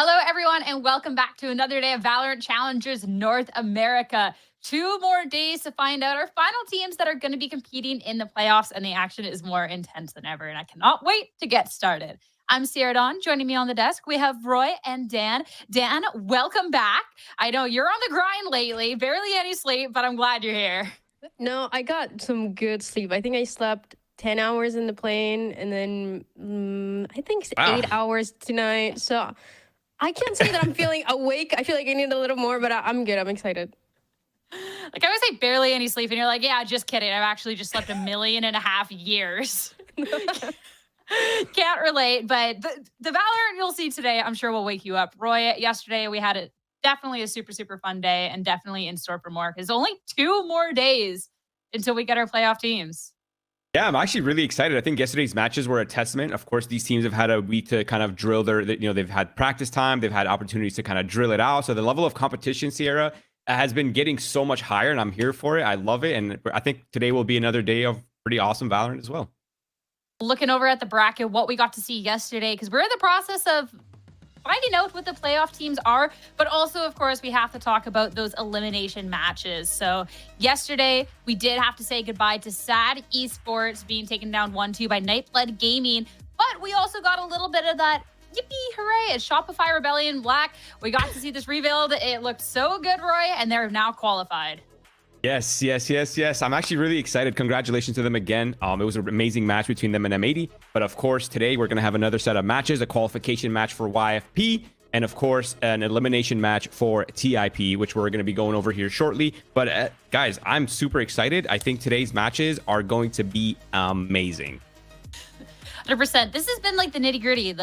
Hello, everyone, and welcome back to another day of Valorant Challengers North America. 2 more days to find out our final teams that are going to be competing in the playoffs, and the action is more intense than ever, and I cannot wait to get started. I'm Sierra Dawn. Joining me on the desk, we have Roy and Dan. Dan, welcome back. I know you're on the grind lately, barely any sleep, but I'm glad you're here. No, I got some good sleep. I think I slept 10 hours in the plane, and then I think 8 hours tonight. So I can't say that I'm feeling awake. I feel like I need a little more, but I'm good. I'm excited. Like, I would say barely any sleep, and you're like, yeah, just kidding. I've actually just slept 1.5 million years. Can't relate, but the Valorant you'll see today, I'm sure will wake you up. Roy, yesterday we had definitely a super, super fun day, and definitely in store for more, because only 2 more days until we get our playoff teams. Yeah, I'm actually really excited. I think yesterday's matches were a testament. Of course, these teams have had a week to kind of drill they've had practice time. They've had opportunities to kind of drill it out. So the level of competition, Sierra, has been getting so much higher, and I'm here for it. I love it. And I think today will be another day of pretty awesome Valorant as well. Looking over at the bracket, what we got to see yesterday, because we're in the process of finding out what the playoff teams are, but also, of course, we have to talk about those elimination matches. So yesterday, we did have to say goodbye to SAD Esports being taken down 1-2 by Nightblood Gaming, but we also got a little bit of that yippee hooray at Shopify Rebellion Black. We got to see this revealed. It looked so good, Roy, and they're now qualified. Yes. I'm actually really excited. Congratulations to them again. It was an amazing match between them and M80. But of course, today we're going to have another set of matches, a qualification match for YFP, and of course, an elimination match for TIP, which we're going to be going over here shortly. But guys, I'm super excited. I think today's matches are going to be amazing. 100%. This has been like the nitty gritty.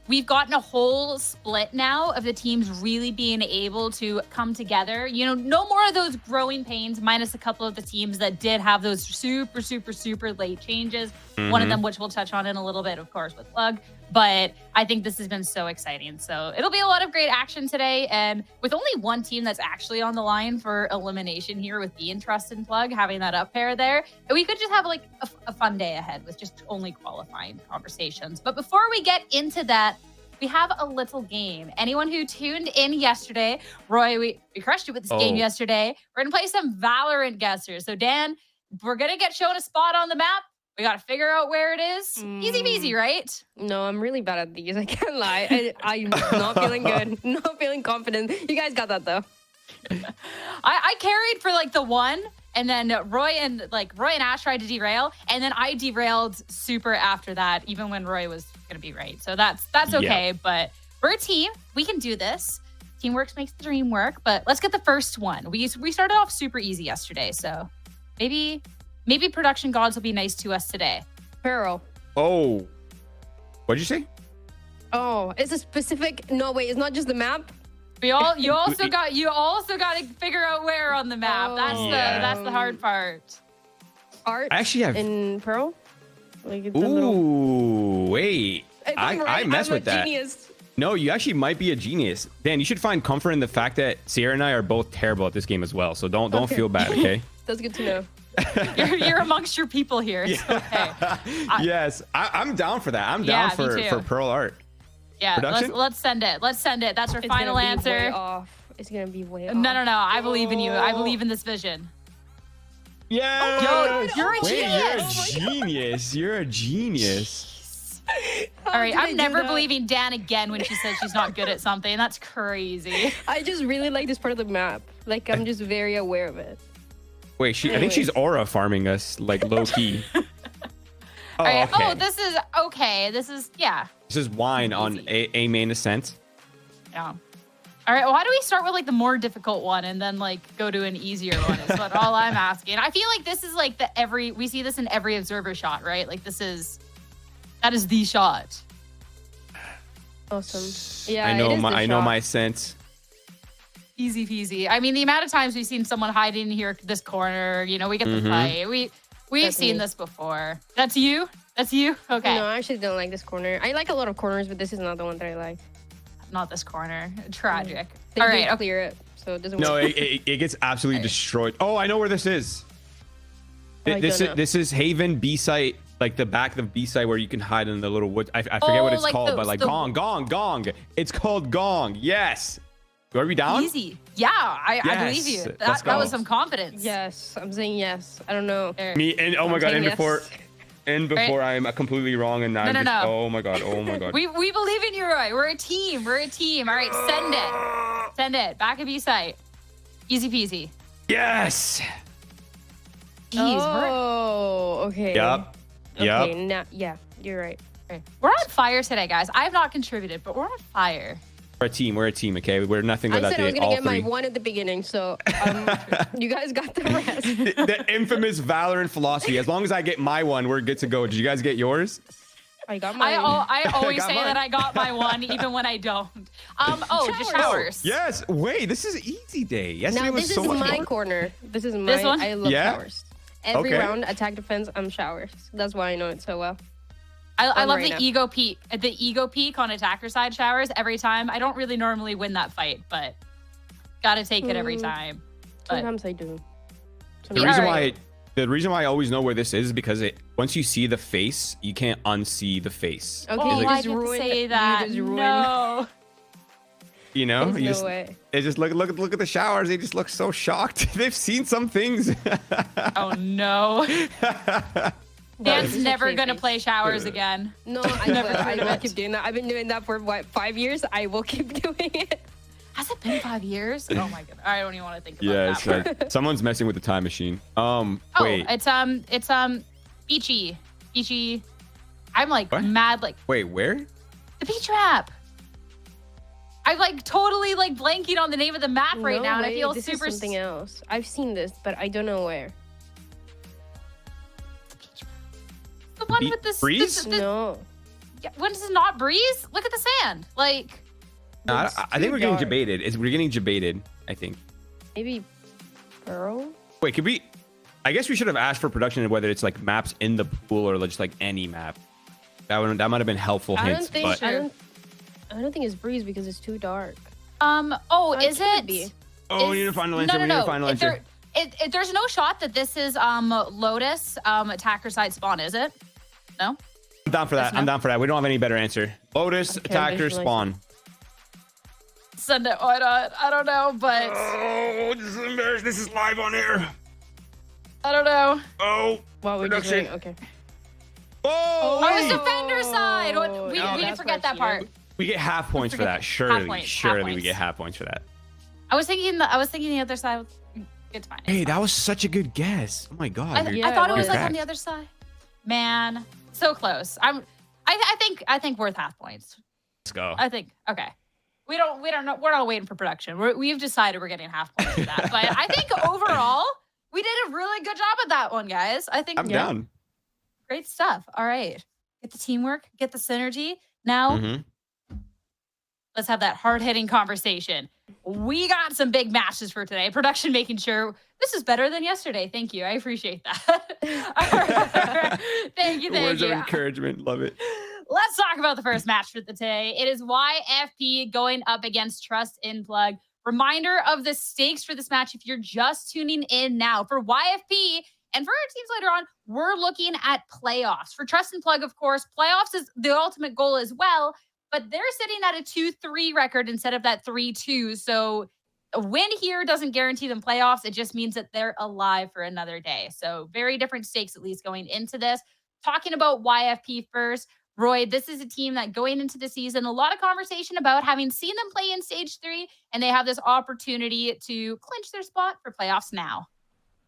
We've gotten a whole split now of the teams really being able to come together. You know, no more of those growing pains, minus a couple of the teams that did have those super, super, super late changes. One of them, which we'll touch on in a little bit, of course, with Plug. But I think this has been so exciting. So it'll be a lot of great action today. And with only one team that's actually on the line for elimination here with the Trust and Plug, having that up pair there, we could just have like a fun day ahead with just only qualifying conversations. But before we get into that, we have a little game. Anyone who tuned in yesterday, Roy, we crushed it with this game yesterday. We're going to play some Valorant guessers. So Dan, we're going to get shown a spot on the map. We got to figure out where it is. Easy peasy, right? No, I'm really bad at these. I can't lie. I'm not feeling good. Not feeling confident. You guys got that, though. I carried for like the one, and then Roy and Ash tried to derail, and then I derailed super after that, even when Roy was going to be right. So that's okay, but we're a team. We can do this. Teamwork makes the dream work, but let's get the first one. We started off super easy yesterday, so maybe production gods will be nice to us today. Pearl. Oh. What'd you say? Oh, it's a specific... No, wait, it's not just the map? You also got to figure out where on the map. Oh. That's the hard part. Art I actually have... in Pearl? Like it's Wait. I mess with that. Genius. No, you actually might be a genius. Dan, you should find comfort in the fact that Sierra and I are both terrible at this game as well. So don't feel bad, okay? That's good to know. You're amongst your people here. Yeah. So, okay. Yes, I'm down for that. I'm down for Pearl Art. Yeah, let's send it. That's our final answer. Way off. It's gonna be way off. No. I believe in you. I believe in this vision. Yeah. Yo, you're a genius. You're a genius. All right, I'm never believing Dan again when she says she's not good at something. That's crazy. I just really like this part of the map. Like, I'm just very aware of it. Wait, I think she's aura farming us, like low key. All right. Okay. Oh, this is okay. This is wine on a main ascent. Yeah. All right. Well, why do we start with like the more difficult one and then like go to an easier one? Is what all I'm asking. I feel like this is like we see this in every observer shot, right? Like that is the shot. Awesome. Yeah. I know my sense. Easy peasy. I mean, the amount of times we've seen someone hiding here, this corner, you know, we get the fight. We've seen this before. That's you? Okay. No, I actually don't like this corner. I like a lot of corners, but this is not the one that I like. Not this corner. Tragic. All right, I'll clear it, so it doesn't work. No, it gets absolutely destroyed. Oh, I know where this is. This is Haven B site like the back of the B side where you can hide in the little wood. I forget what it's like called, the- but like the- gong. It's called gong. Yes. Are we down? Easy. Yeah, I believe Yes, you. let's That was go. some confidence. Yes, I'm saying yes. I don't know. There. Me and oh my I'm god, saying and yes. before I'm completely wrong and now No, I'm no, just, no. oh my god. We believe in you, Roy. We're a team. All right, send it. Send it. Back of B site. Easy peasy. Yes. Jeez, Oh, okay. Yep. Okay, now, yeah, you're right. we're on fire today, guys. I have not contributed, but we're on fire. We're a team, okay? We're nothing I without said I was the gonna all get three. my one at the beginning, so you guys got the rest. The infamous Valorant philosophy. As long as I get my one, we're good to go. Did you guys get yours? I got mine. I always Got say mine. that I got my one, even when I don't. Just showers. Yes. Wait, this is easy day. Yesterday Now was this is so much my more. corner. This is my. This one? I love Yeah? showers. Every Okay. round, attack, defense, I'm showers. That's why I know it so well. I love right the now. ego peak. The ego peak on attacker side showers every time. I don't really normally win that fight, but gotta take it every time. But Sometimes I do. The Yeah, reason alright. why the reason why I always know where this is because once you see the face, you can't unsee the face. Okay, oh, you I just get to ruined. say that. You just ruined. No. You know, There's you no just way. they just look at the showers. They just look so shocked. They've seen some things. Oh no. Dan's This is never okay gonna face. play showers again. No, I will. I will keep doing that. I've been doing that for what, 5 years. I will keep doing it. Has it been 5 years? Oh my god. I don't even want to think about Yes, that. someone's messing with the time machine. Oh, Wait, it's beachy. I'm like What? mad like wait, where? the beach map. I'm like totally like blanking on the name of the map right No now, and I way, feel this super is something else. I've seen this, but I don't know where. the one with this Breeze? No. yeah, when this is not breeze. Look at the sand. Like No, I It's think too we're getting dark. debated. We're getting debated. I think. Maybe Pearl? Wait, could we? I guess we should have asked for production whether it's like maps in the pool or just like any map. That might have been helpful I don't hints. think But I don't think it's breeze because it's too dark. is could it? be. oh, we need a final answer. We need a final answer. There's no shot that this is Lotus attacker side spawn, is it? No. I'm down for that. Yes, I'm no? down for that. We don't have any better answer. Lotus Okay, attacker visualize spawn. Send it. Why not? I don't know, but Oh, this is embarrassing. This is live on air. I don't know. Oh. Wow, we're just Production. waiting. Okay. Oh, Oh, it's wait. defender side. We No, didn't that's forget that what I part. We get half points for forget that. that. Surely, Half points, surely half we points. get half points for that. I was thinking the other side. It's fine. Hey, that was such a good guess. Oh my god. I you're- thought it it was was. like on the other side. Man, so close. I think worth half points. Let's go. I think okay. We don't know. We're not waiting for production. We've decided we're getting half points for that. But I think overall we did a really good job at that one, guys. I think I'm down. great stuff. All right, get the teamwork, get the synergy. Now Mhm. let's have that hard-hitting conversation. We got some big matches for today. Production making sure this is better than yesterday. Thank you. I appreciate that. All right. Thank you. Words of you. encouragement. Love it. Let's talk about the first match for the day. It is YFP going up against Trust in Plug. Reminder of the stakes for this match if you're just tuning in now. For YFP and for our teams later on, we're looking at playoffs. For Trust in Plug, of course, playoffs is the ultimate goal as well, but they're sitting at a 2-3 record instead of that 3-2. So a win here doesn't guarantee them playoffs. It just means that they're alive for another day. So very different stakes, at least going into this. Talking about YFP first, Roy, this is a team that going into the season, a lot of conversation about having seen them play in stage 3, and they have this opportunity to clinch their spot for playoffs now.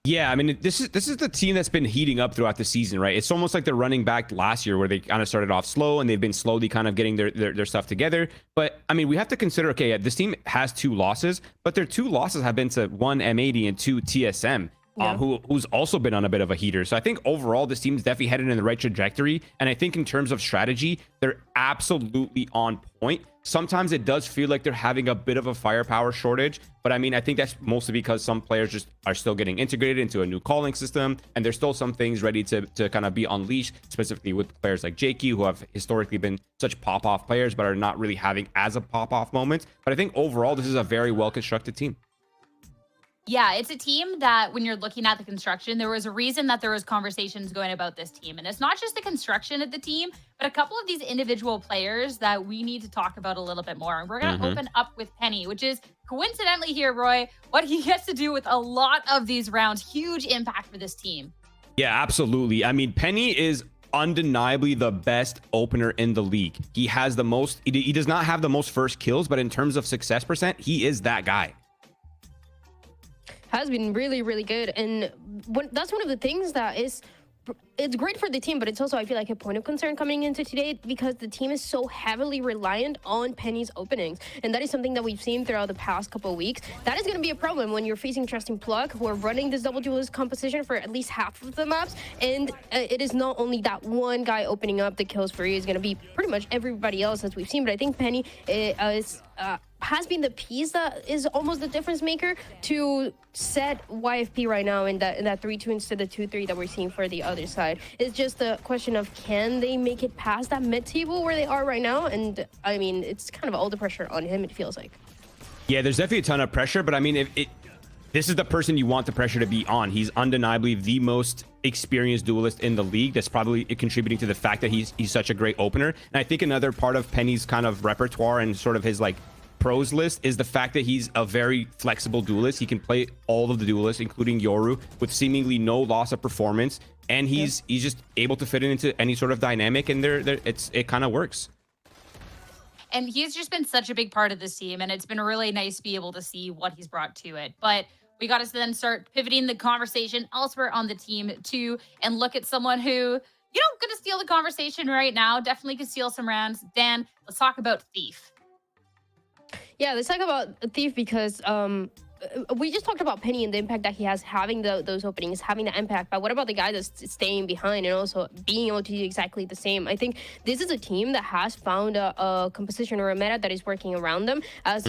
Yeah, I mean, this is the team that's been heating up throughout the season, right? It's almost like they're running back last year where they kind of started off slow and they've been slowly kind of getting their stuff together. But I mean, we have to consider, okay, yeah, this team has 2 losses, but their 2 losses have been to 1 M80 and 2 TSM. Yeah. Who's also been on a bit of a heater. So I think overall this team's definitely headed in the right trajectory. And I think in terms of strategy, they're absolutely on point. Sometimes it does feel like they're having a bit of a firepower shortage, but I mean, I think that's mostly because some players just are still getting integrated into a new calling system, and there's still some things ready to kind of be unleashed, specifically with players like JQ, who have historically been such pop-off players, but are not really having as a pop-off moment. But I think overall, this is a very well-constructed team. Yeah, it's a team that when you're looking at the construction, there was a reason that there was conversations going about this team. And it's not just the construction of the team, but a couple of these individual players that we need to talk about a little bit more. And we're going to open up with Penny, which is coincidentally here, Roy, what he gets to do with a lot of these rounds. Huge impact for this team. Yeah, absolutely. I mean, Penny is undeniably the best opener in the league. He has the most, he does not have the most first kills, but in terms of success percent, he is that guy. Has been really, really good. And that's one of the things that is, it's great for the team, but it's also, I feel like, a point of concern coming into today because the team is so heavily reliant on Penny's openings. And that is something that we've seen throughout the past couple of weeks. That is going to be a problem when you're facing Trusting Plug, who are running this double duelist composition for at least half of the maps. And it is not only that one guy opening up the kills for you, it's going to be pretty much everybody else as we've seen. But I think Penny has been the piece that is almost the difference maker to set YFP right now in that 3-2 instead of 2-3 that we're seeing for the other side. It's just a question of can they make it past that mid-table where they are right now? And I mean, it's kind of all the pressure on him, it feels like. Yeah, there's definitely a ton of pressure, but I mean, this is the person you want the pressure to be on. He's undeniably the most experienced duelist in the league. That's probably contributing to the fact that he's such a great opener. And I think another part of Penny's kind of repertoire and sort of his like pros list is the fact that he's a very flexible duelist. He can play all of the duelists, including Yoru, with seemingly no loss of performance, and he's just able to fit it into any sort of dynamic, and it kind of works. And he's just been such a big part of this team, and it's been really nice to be able to see what he's brought to it. But we got to then start pivoting the conversation elsewhere on the team too, and look at someone who, you know, going to steal the conversation right now. Definitely could steal some rounds. Dan, let's talk about Thief. Yeah, let's talk about Thief because we just talked about Penny and the impact that he has having those openings, having the impact. But what about the guy that's staying behind and also being able to do exactly the same? I think this is a team that has found a composition or a meta that is working around them. As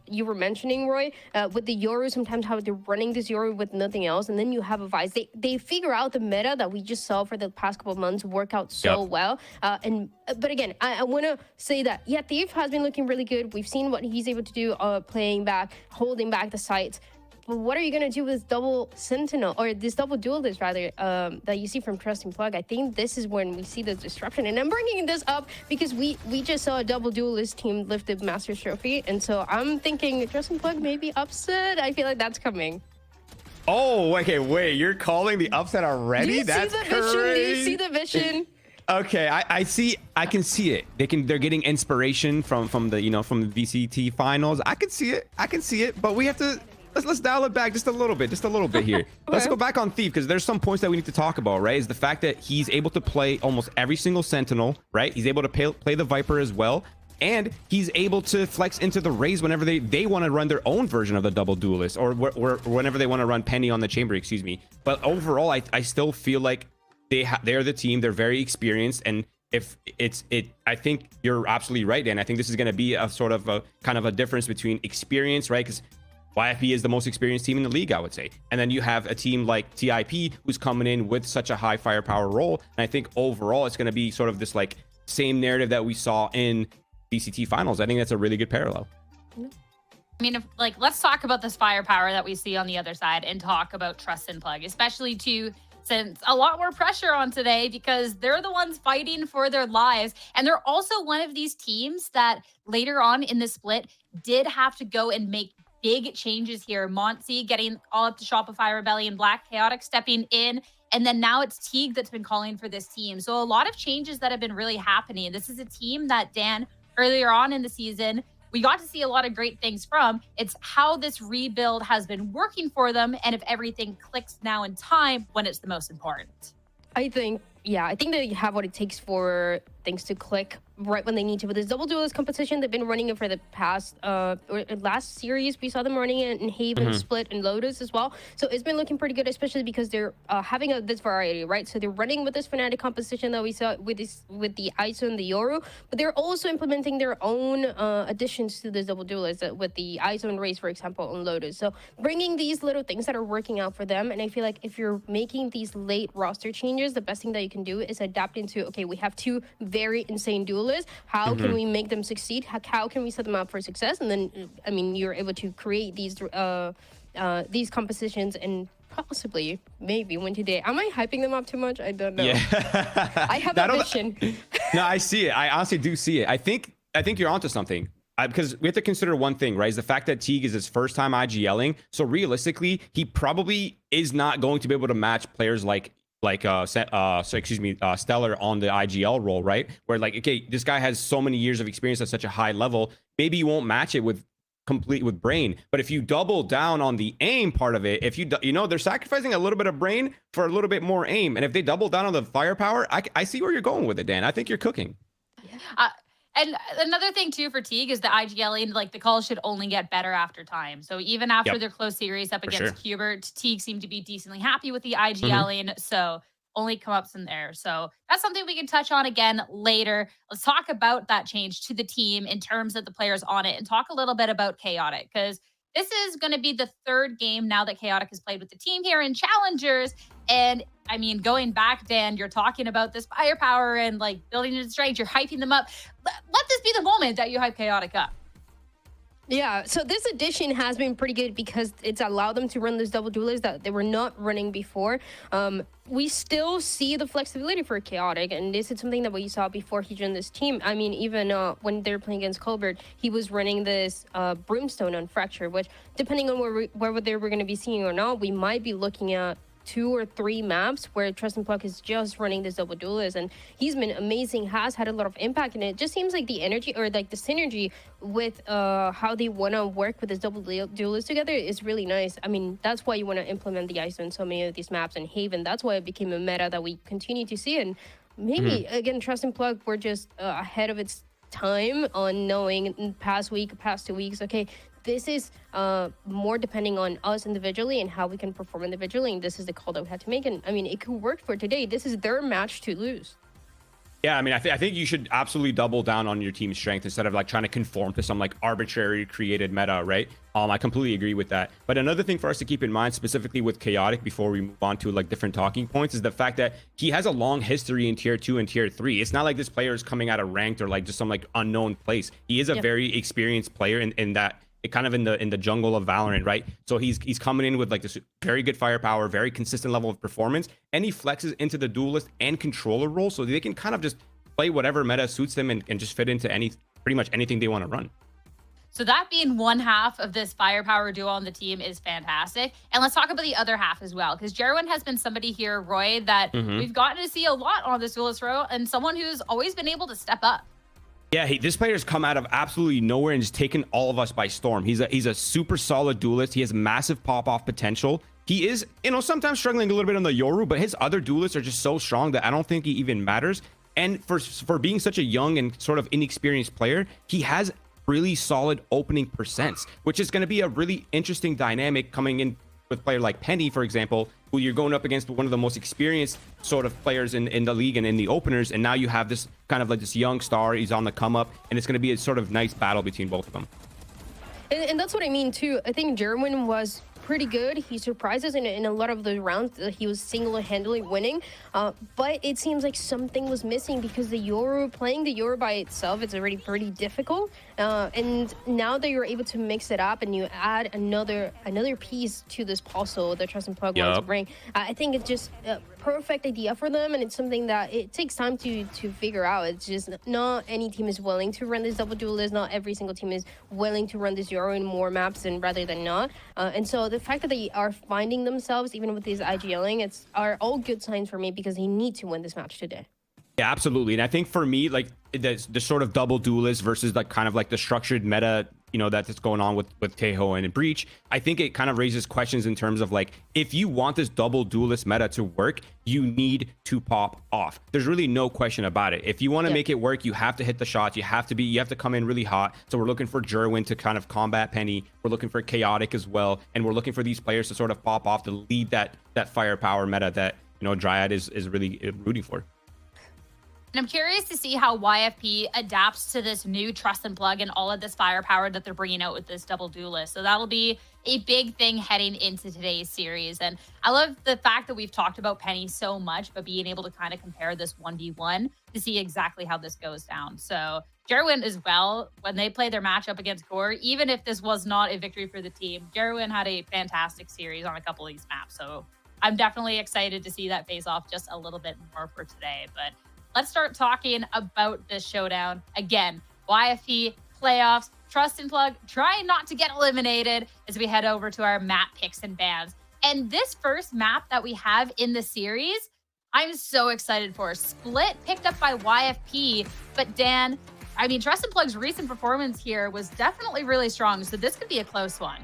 you were mentioning, Roy, with the Yoru, sometimes how they're running this Yoru with nothing else, and then you have a Vice. They figure out the meta that we just saw for the past couple of months work out so well. But again, I want to say that, yeah, Thief has been looking really good. We've seen what he's able to do playing back, holding back the sites. But what are you going to do with double sentinel or this double duelist rather that you see from Trusting Plug? I think this is when we see the disruption. And I'm bringing this up because we just saw a double duelist team lift the Masters Trophy. And so I'm thinking Trusting Plug may be upset. I feel like that's coming. Oh, okay, wait. You're calling the upset already? Do you That's see the crazy. vision? Do you see the vision? Okay, I can see it. They're getting inspiration from the from the VCT finals. I can see it. But we have to let's dial it back just a little bit here. Okay. Let's go back on Thief because there's some points that we need to talk about, right? Is the fact that he's able to play almost every single Sentinel, right? He's able to play the Viper as well. And he's able to flex into the Raze whenever they want to run their own version of the double duelist or whenever they want to run Penny on the chamber, excuse me. But overall, I still feel like they're the team. They're very experienced, and if I think you're absolutely right, Dan. I think this is going to be a sort of a kind of a difference between experience, right? Because YFP is the most experienced team in the league, I would say, and then you have a team like TIP who's coming in with such a high firepower role, and I think overall it's going to be sort of this like same narrative that we saw in VCT finals. I think that's a really good parallel. I mean, let's talk about this firepower that we see on the other side and talk about Trust and Plug, especially since a lot more pressure on today because they're the ones fighting for their lives. And they're also one of these teams that later on in the split did have to go and make big changes here. Monty getting all up to Shopify Rebellion, Black Chaotic stepping in, and then now it's Teague that's been calling for this team. So a lot of changes that have been really happening. This is a team that, Dan, earlier on in the season, we got to see a lot of great things from. It's how this rebuild has been working for them and if everything clicks now in time when it's the most important. I think they have what it takes for things to click right when they need to. With this double duelist competition, they've been running it for the past last series. We saw them running it in Haven, Split, and Lotus as well. So it's been looking pretty good, especially because they're having this variety, right? So they're running with this Fnatic composition that we saw with the ISO and the Yoru, but they're also implementing their own additions to this double duelist with the ISO and Raze, for example, on Lotus. So bringing these little things that are working out for them. And I feel like if you're making these late roster changes, the best thing that you can do is adapt into, okay, we have two very insane duelists. How can we make them succeed? How can we set them up for success? And then, I mean, you're able to create these these compositions and possibly maybe win today. Am I hyping them up too much? I don't know. Yeah. I have a vision. No, I see it. I honestly do see it. I think you're onto something. Because we have to consider one thing, right? Is the fact that Teague is his first time IGLing. So realistically, he probably is not going to be able to match players like Stellar on the IGL role, right? Where like, okay, this guy has so many years of experience at such a high level. Maybe you won't match it with brain. But if you double down on the aim part of it, if they're sacrificing a little bit of brain for a little bit more aim. And if they double down on the firepower, I see where you're going with it, Dan. I think you're cooking. And another thing too for Teague is the IGLing, like the calls should only get better after time. So even after their close series up against Hubert, Teague seemed to be decently happy with the IGLing. So only come ups in there. So that's something we can touch on again later. Let's talk about that change to the team in terms of the players on it and talk a little bit about Chaotic, because this is going to be the third game now that Chaotic has played with the team here in Challengers. And I mean, going back, Dan, you're talking about this firepower and like building into strength. You're hyping them up. Let this be the moment that you hype Chaotic up. Yeah, so this addition has been pretty good because it's allowed them to run those double duelers that they were not running before. We still see the flexibility for Chaotic, and this is something that we saw before he joined this team. I mean, even when they're playing against Colbert, he was running this Brimstone on Fracture, which depending on where they were going to be seeing or not, we might be looking at 2 or 3 maps where Tristan Pluck is just running this double duelist, and he's been amazing, has had a lot of impact, and it just seems like the energy or like the synergy with how they want to work with this double duelist together is really nice. I mean, that's why you want to implement the ISO in so many of these maps, and Haven, that's why it became a meta that we continue to see. And maybe again, Tristan Pluck, we're just ahead of its time on knowing in past 2 weeks, okay, this is more depending on us individually and how we can perform individually, and this is the call that we had to make. And I mean, it could work for today. This is their match to lose. Yeah, I mean, I think you should absolutely double down on your team's strength instead of like trying to conform to some like arbitrary created meta, right? I completely agree with that. But another thing for us to keep in mind, specifically with Chaotic, before we move on to like different talking points, is the fact that he has a long history in tier 2 and tier 3. It's not like this player is coming out of ranked or like just some like unknown place. He is a very experienced player in that. Kind of in the jungle of Valorant, right? So he's coming in with like this very good firepower, very consistent level of performance, and he flexes into the duelist and controller role, so they can kind of just play whatever meta suits them and just fit into pretty much anything they want to run. So that being one half of this firepower duo on the team is fantastic. And let's talk about the other half as well, because Jerwin has been somebody here, Roy, that we've gotten to see a lot on this duelist row, and someone who's always been able to step up. Yeah, this player's come out of absolutely nowhere and just taken all of us by storm. He's a super solid duelist. He has massive pop-off potential. He is, sometimes struggling a little bit on the Yoru, but his other duelists are just so strong that I don't think he even matters. And for being such a young and sort of inexperienced player, he has really solid opening percents, which is going to be a really interesting dynamic coming in with a player like Penny, for example, who you're going up against one of the most experienced sort of players in the league and in the openers, and now you have this kind of like this young star. He's on the come up, and it's going to be a sort of nice battle between both of them. And that's what I mean too. I think Jerwin was pretty good. He surprised us in a lot of the rounds that he was single-handedly winning, but it seems like something was missing because playing the Yoru by itself, it's already pretty difficult, and now that you're able to mix it up and you add another piece to this puzzle that Tristan Plug wants to bring, I think it's just a perfect idea for them, and it's something that it takes time to figure out. It's just not any team is willing to run this double duelist. Not every single team is willing to run this Yoru in more maps rather than not, and so the fact that they are finding themselves even with this IGLing, are all good signs for me because they need to win this match today. Yeah, absolutely. And I think for me, like the sort of double duelist versus like kind of like the structured meta, that's going on with Tejo and Breach, I think it kind of raises questions in terms of like, if you want this double duelist meta to work, you need to pop off. There's really no question about it. If you want to make it work, you have to hit the shots. You have to come in really hot. So we're looking for Jerwin to kind of combat Penny. We're looking for Chaotic as well. And we're looking for these players to sort of pop off to lead that firepower meta that, Dryad is really rooting for. And I'm curious to see how YFP adapts to this new trust and plug and all of this firepower that they're bringing out with this double duelist. So that'll be a big thing heading into today's series. And I love the fact that we've talked about Penny so much, but being able to kind of compare this 1v1 to see exactly how this goes down. So Jerwin as well, when they play their matchup against Core, even if this was not a victory for the team, Jerwin had a fantastic series on a couple of these maps. So I'm definitely excited to see that face off just a little bit more for today. But let's start talking about this showdown. Again, YFP playoffs, trust and plug, trying not to get eliminated as we head over to our map picks and bans. And this first map that we have in the series, I'm so excited for. Split picked up by YFP, but Dan, I mean, trust and plug's recent performance here was definitely really strong, so this could be a close one.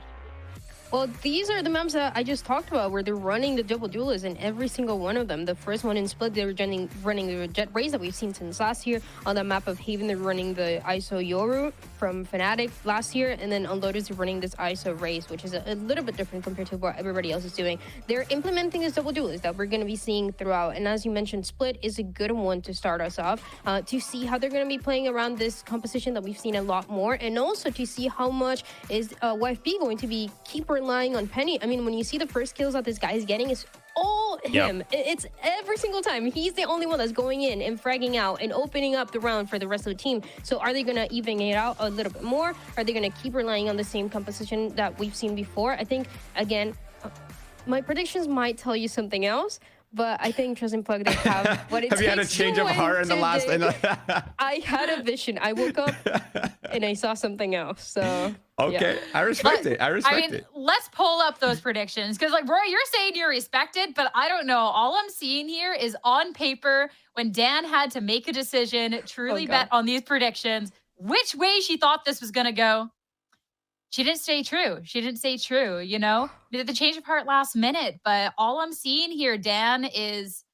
Well, these are the maps that I just talked about where they're running the double duelists in every single one of them. The first one in Split, they were running the Jet Rays that we've seen since last year. On the map of Haven, they're running the ISO Yoru from Fnatic last year. And then on Lotus, they're running this ISO Race, which is a little bit different compared to what everybody else is doing. They're implementing this double duelist that we're going to be seeing throughout. And as you mentioned, Split is a good one to start us off, to see how they're going to be playing around this composition that we've seen a lot more. And also to see how much is YFP going to be keeper relying on Penny. I mean, when you see the first kills that this guy is getting, it's all him. Yep. It's every single time. He's the only one that's going in and fragging out and opening up the round for the rest of the team. So are they going to even it out a little bit more? Are they going to keep relying on the same composition that we've seen before? I think, again, my predictions might tell you something else, but I think Trust and Plug, they have what it takes. Have you had a change of heart in the last? I had a vision. I woke up and I saw something else. So okay, yeah. I respect it. I respect it. Let's pull up those predictions because, like, bro, you're saying you're respected, but I don't know. All I'm seeing here is on paper when Dan had to make a decision, truly bet on these predictions, which way she thought this was gonna go. She didn't stay true. She didn't stay true, you know? The change of heart last minute. But all I'm seeing here, Dan, is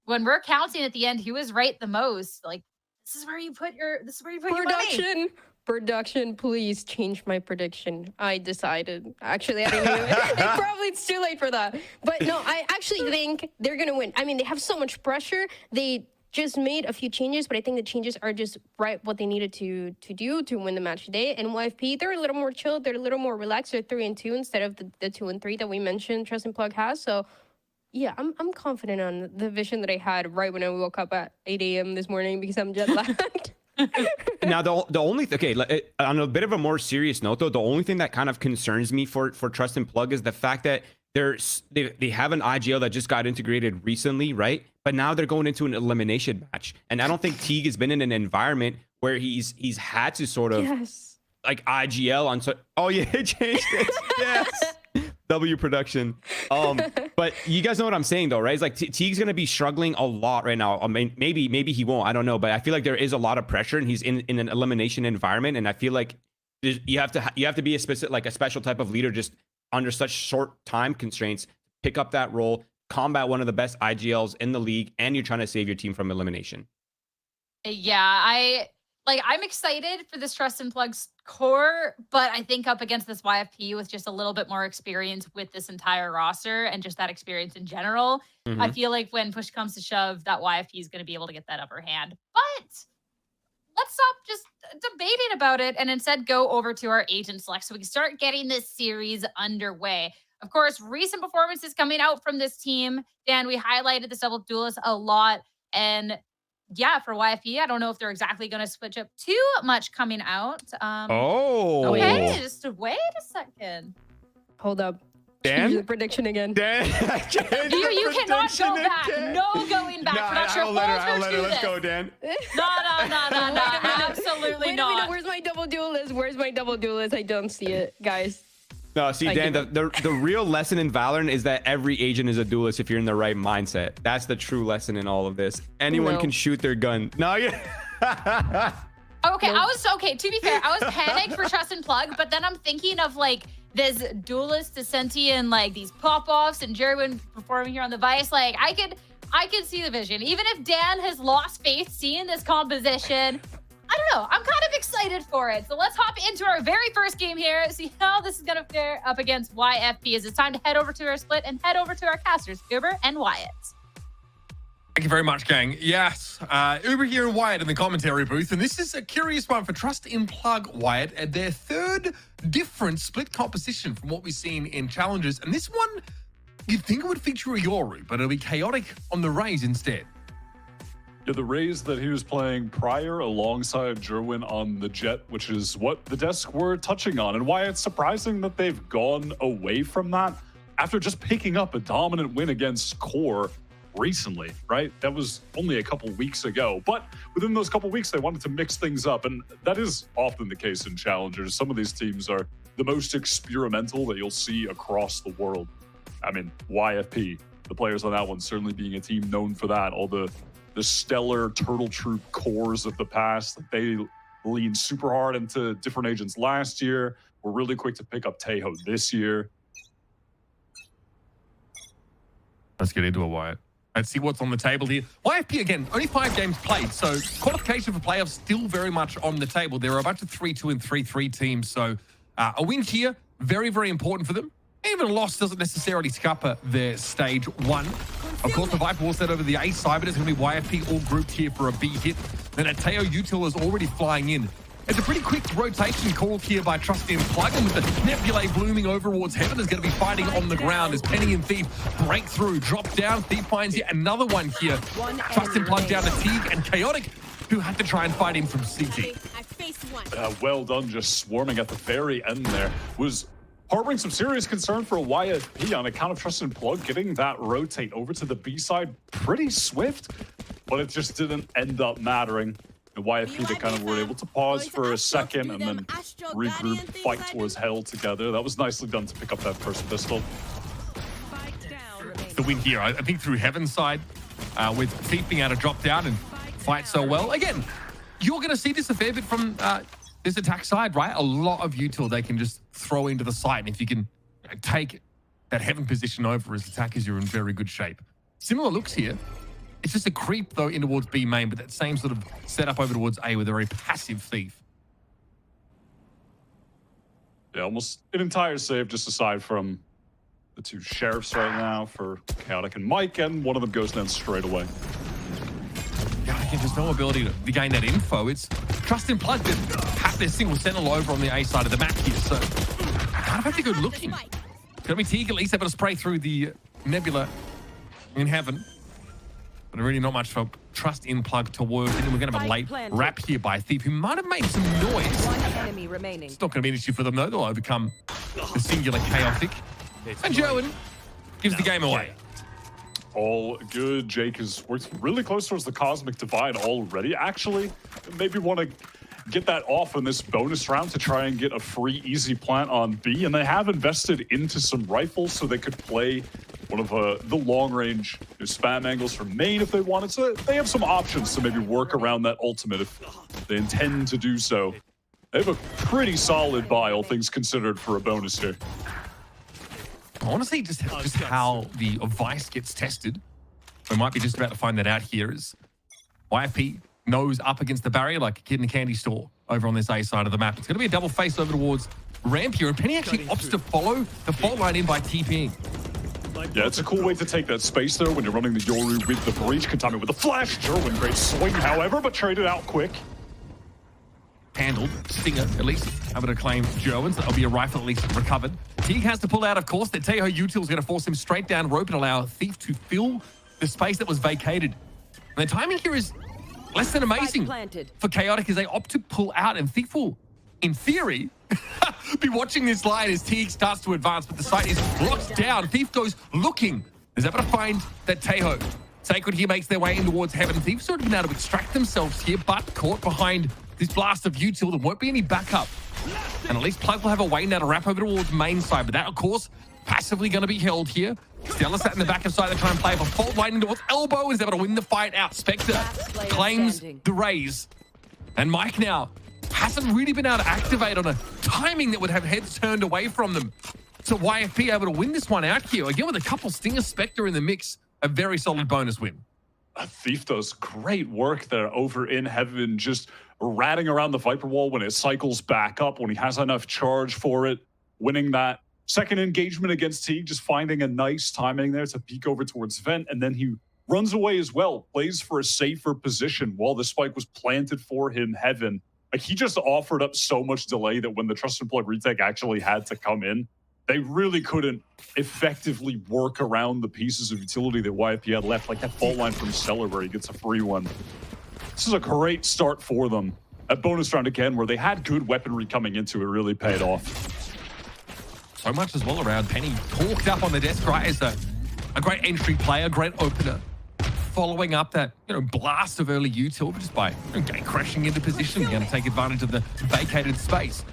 when we're counting at the end, who was right the most. Like, this is where you put your money. Production, please change my prediction. I decided. Actually, I don't know. Probably it's too late for that. But no, I actually think they're going to win. I mean, they have so much pressure. They just made a few changes, but I think the changes are just right what they needed to do to win the match today. And YFP, they're a little more chilled. They're a little more relaxed. They're 3-2 instead of the 2-3 that we mentioned Trust and Plug has. So yeah, I'm confident on the vision that I had right when I woke up at 8 a.m. this morning because I'm jet lagged. Now the only on a bit of a more serious note though, the only thing that kind of concerns me for Trust and Plug is the fact that they have an IGL that just got integrated recently, right? But now they're going into an elimination match, and I don't think Teague has been in an environment where he's had to sort of like IGL on. Oh yeah, it changed it. Yes. W production. But you guys know what I'm saying though, right? It's like Teague's gonna be struggling a lot right now. I mean, maybe he won't. I don't know, but I feel like there is a lot of pressure, and he's in an elimination environment, and I feel like you have to be a special type of leader just under such short time constraints, pick up that role, combat one of the best IGLs in the league, and you're trying to save your team from elimination. Yeah, I'm excited for this Trust and Plug's core, but I think up against this YFP with just a little bit more experience with this entire roster and just that experience in general, I feel like when push comes to shove, that YFP is going to be able to get that upper hand. But let's stop just debating about it and instead go over to our agent select so we can start getting this series underway. Of course, recent performances coming out from this team. Dan, we highlighted this double duelist a lot. And yeah, for YFP, I don't know if they're exactly going to switch up too much coming out. Okay, just wait a second. Hold up. Dan? The prediction again. Dan, you cannot go back. Again. No going back. I'll let her. Let's go, Dan. No. Absolutely not. Where's my double duelist? I don't see it, guys. No, see, Dan, the real lesson in Valorant is that every agent is a duelist if you're in the right mindset. That's the true lesson in all of this. Anyone can shoot their gun. No, yeah. Okay, to be fair, I was panicked for Trust and Plug, but then I'm thinking of like this duelist Descenti and like these pop-offs and Jerwin performing here on the Vice. Like I could see the vision. Even if Dan has lost faith seeing this composition, I don't know. I'm kind of excited for it. So let's hop into our very first game here, see how this is going to fare up against YFP. As it's time to head over to our split and head over to our casters, Uber and Wyatt. Thank you very much, gang. Yes, Uber here and Wyatt in the commentary booth, and this is a curious one for Trust in Plug, Wyatt, and their third different split composition from what we've seen in Challengers, and this one, you'd think it would feature a Yoru, but it'll be chaotic on the Raze instead. Yeah, the Raze that he was playing prior alongside Jerwin on the Jet, which is what the desk were touching on, and why it's surprising that they've gone away from that after just picking up a dominant win against Core recently, right? That was only a couple weeks ago, but within those couple weeks, they wanted to mix things up, and that is often the case in Challengers. Some of these teams are the most experimental that you'll see across the world. I mean, YFP, the players on that one certainly being a team known for that. All the stellar Turtle Troop cores of the past, they leaned super hard into different agents last year. We're really quick to pick up Taeho this year. Let's get into it, Wyatt. Let's see what's on the table here. YFP, again, only 5 games played, so qualification for playoffs still very much on the table. There are a bunch of 3-2 and 3-3 teams, so a win here, very, very important for them. Even a loss doesn't necessarily scupper their stage 1. Of course, the Viper will set over the A side, but it's going to be YFP all grouped here for a B hit. Then a Taeho Util is already flying in. It's a pretty quick rotation call here by Trust in Plug, and with the Nebulae blooming over towards Heaven is going to be fighting on the ground as Penny and Thief break through, drop down. Thief finds yet another one here. Trust in Plug down to Teague and Chaotic, who had to try and fight him from CT. Well done, just swarming at the very end there. Was harboring some serious concern for a YFP on account of Trust in Plug getting that rotate over to the B side pretty swift, but it just didn't end up mattering. The YFP, they kind of were able to pause for a second and then regroup, fight towards Hell together. That was nicely done to pick up that first pistol. The win here, I think through Heaven's side, with Thief being able to drop down and fight so well. Again, you're going to see this a fair bit from this attack side, right? A lot of util they can just throw into the site, and if you can take that Heaven position over as attackers, you're in very good shape. Similar looks here. It's just a creep, though, in towards B main, but that same sort of setup over towards A with a very passive Thief. Yeah, almost an entire save, just aside from the 2 Sheriffs right now for Chaotic and Mike, and one of them goes down straight away. Yeah, again, there's no ability to gain that info. It's Trust in Plug that have their single sentinel over on the A side of the map here, so kind of have to go looking. Gonna be Teague at least able to spray through the Nebula in Heaven. But really not much for Trust in Plug to work. And we're going to have a late wrap here by Thief, who might have made some noise. One enemy remaining. It's not going to be an issue for them, though. They'll overcome the singular chaotic. And Jerwin gives the game away. All good. Jake has worked really close towards the Cosmic Divide already. Actually, maybe want to get that off in this bonus round to try and get a free easy plant on B. And they have invested into some rifles so they could play one of the long-range spam angles from main if they wanted. So they have some options to maybe work around that ultimate if they intend to do so. They have a pretty solid buy, all things considered, for a bonus here. I want to see just how the Vice gets tested. We might be just about to find that out here as YFP nose up against the barrier like a kid in a candy store over on this A side of the map. It's going to be a double face over towards Ramp here, and Penny actually opts to follow the fault line in by TPing. Yeah, it's a cool way to take that space, though, when you're running the Yoru with the breach. Contaminate with the flash. Jerwin, great swing, however, but traded out quick. Handled. Stinger, at least, able to claim Jerwin, so that'll be a rifle at least recovered. Teague has to pull out, of course. The Taeho Util is going to force him straight down rope and allow Thief to fill the space that was vacated. And the timing here is less than amazing for Chaotic as they opt to pull out, and Thief will, in theory, be watching this line as Teague starts to advance, but the site is locked down. Thief goes looking. Is able to find that Taeho. Sacred here makes their way in towards Heaven. Thief sort of been able to extract themselves here, but caught behind this blast of util. There won't be any backup. And at least Plug will have a way now to wrap over towards main side, but that, of course, passively going to be held here. Stella sat in the back of side to try and play a fault line into towards Elbow and is able to win the fight out. Spectre claims the raise. And Mike now hasn't really been able to activate on a timing that would have heads turned away from them. So YFP able to win this one out here. Again, with a couple Stinger Spectre in the mix, a very solid bonus win. Thief does great work there over in Heaven, just ratting around the Viper wall when it cycles back up, when he has enough charge for it, winning that second engagement against Teague, just finding a nice timing there to peek over towards Vent, and then he runs away as well, plays for a safer position while the spike was planted for him, Heaven. Like, he just offered up so much delay that when the Trust and Plug retake actually had to come in, they really couldn't effectively work around the pieces of utility that YFP had left, like that fault line from Stellar where he gets a free one. This is a great start for them. At bonus round again, where they had good weaponry coming into it, really paid off. So much as well around. Penny talked up on the desk, right, as a great entry player, great opener. Following up that, blast of early util just by crashing into position, going to take advantage of the vacated space.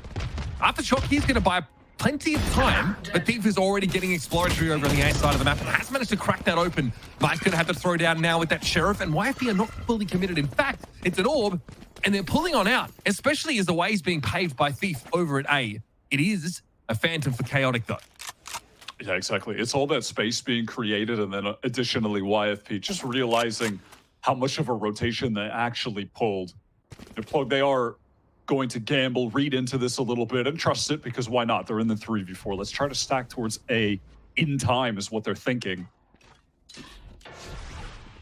Aftershock, he's going to buy plenty of time, but Thief is already getting exploratory over on the A side of the map and has managed to crack that open. Mike's going to have to throw down now with that Sheriff, and YFP are not fully committed. In fact, it's an orb, and they're pulling on out, especially as the way is being paved by Thief over at A. It is a Phantom for Chaotic, though. Yeah, exactly. It's all that space being created, and then additionally YFP just realizing how much of a rotation they actually pulled. They are going to gamble, read into this a little bit, and trust it, because why not? They're in the 3v4. Let's try to stack towards A in time is what they're thinking.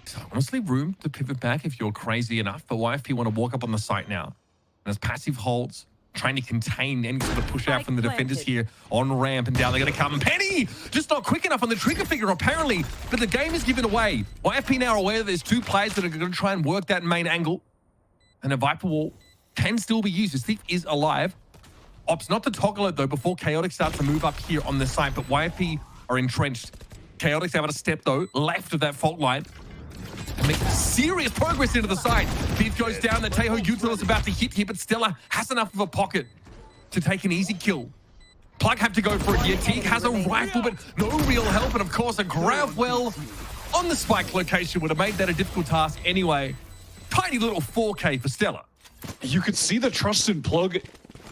So honestly, room to pivot back if you're crazy enough, but YFP want to walk up on the site now. And as passive holds, trying to contain any sort of push out from the defenders here on ramp, and down they're going to come. Penny just not quick enough on the trigger figure apparently, but the game is given away. YFP now aware that there's two players that are going to try and work that main angle, and a Viper wall can still be used as Thief is alive. Opts not to toggle it though before Chaotic starts to move up here on the site, but YFP are entrenched. Chaotic's able to step though left of that fault line and make serious progress into the side. Thief goes down, the Teho Util is about to hit here, but Stella has enough of a pocket to take an easy kill. Plug have to go for it here. Teague has a rifle, but no real help, and of course a grab well on the spike location would have made that a difficult task anyway. Tiny little 4K for Stella. You could see the Trust and Plug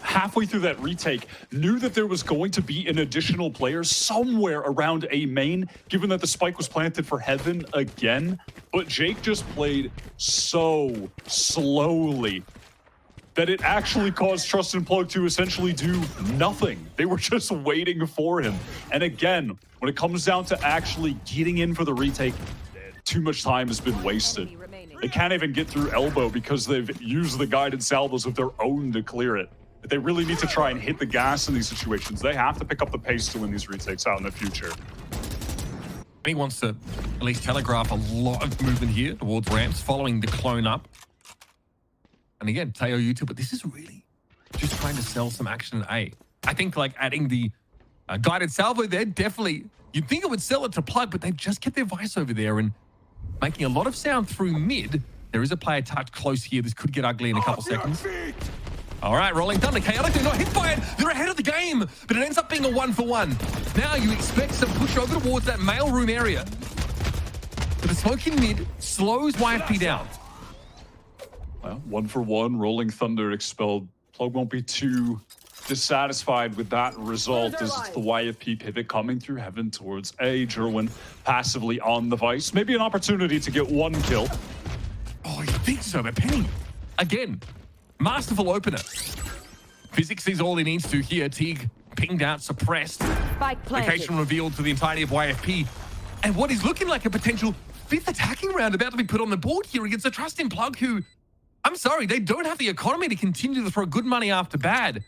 halfway through that retake knew that there was going to be an additional player somewhere around A main, given that the spike was planted for Heaven again. But Jake just played so slowly that it actually caused Trust and Plug to essentially do nothing. They were just waiting for him. And again, when it comes down to actually getting in for the retake, too much time has been wasted. They can't even get through elbow because they've used the guided salvos of their own to clear it. But they really need to try and hit the gas in these situations. They have to pick up the pace to win these retakes out in the future. He wants to at least telegraph a lot of movement here towards ramps, following the clone up. And again, Teo YouTube, but this is really just trying to sell some action at A. I think like adding the guided salvo there, definitely, you'd think it would sell it to Plug, but they've just kept their vice over there and making a lot of sound through mid. There is a player touched close here. This could get ugly in a couple seconds. All right, Rolling Thunder, Chaotic, they're not hit by it. They're ahead of the game, but it ends up being a 1-for-1. Now you expect some push over towards that mailroom area. But the smoke in mid slows YFP down. Well, 1-for-1, Rolling Thunder expelled. Plug won't be too dissatisfied with that result, as it's the YFP pivot coming through Heaven towards A. Jerwin passively on the vice. Maybe an opportunity to get one kill. Oh, you think so, but Penny, again, masterful opener. Physics sees all he needs to here. Teague pinged out, suppressed. Location revealed to the entirety of YFP. And what is looking like a potential 5th attacking round about to be put on the board here against a Trust in Plug who, I'm sorry, they don't have the economy to continue to throw good money after bad.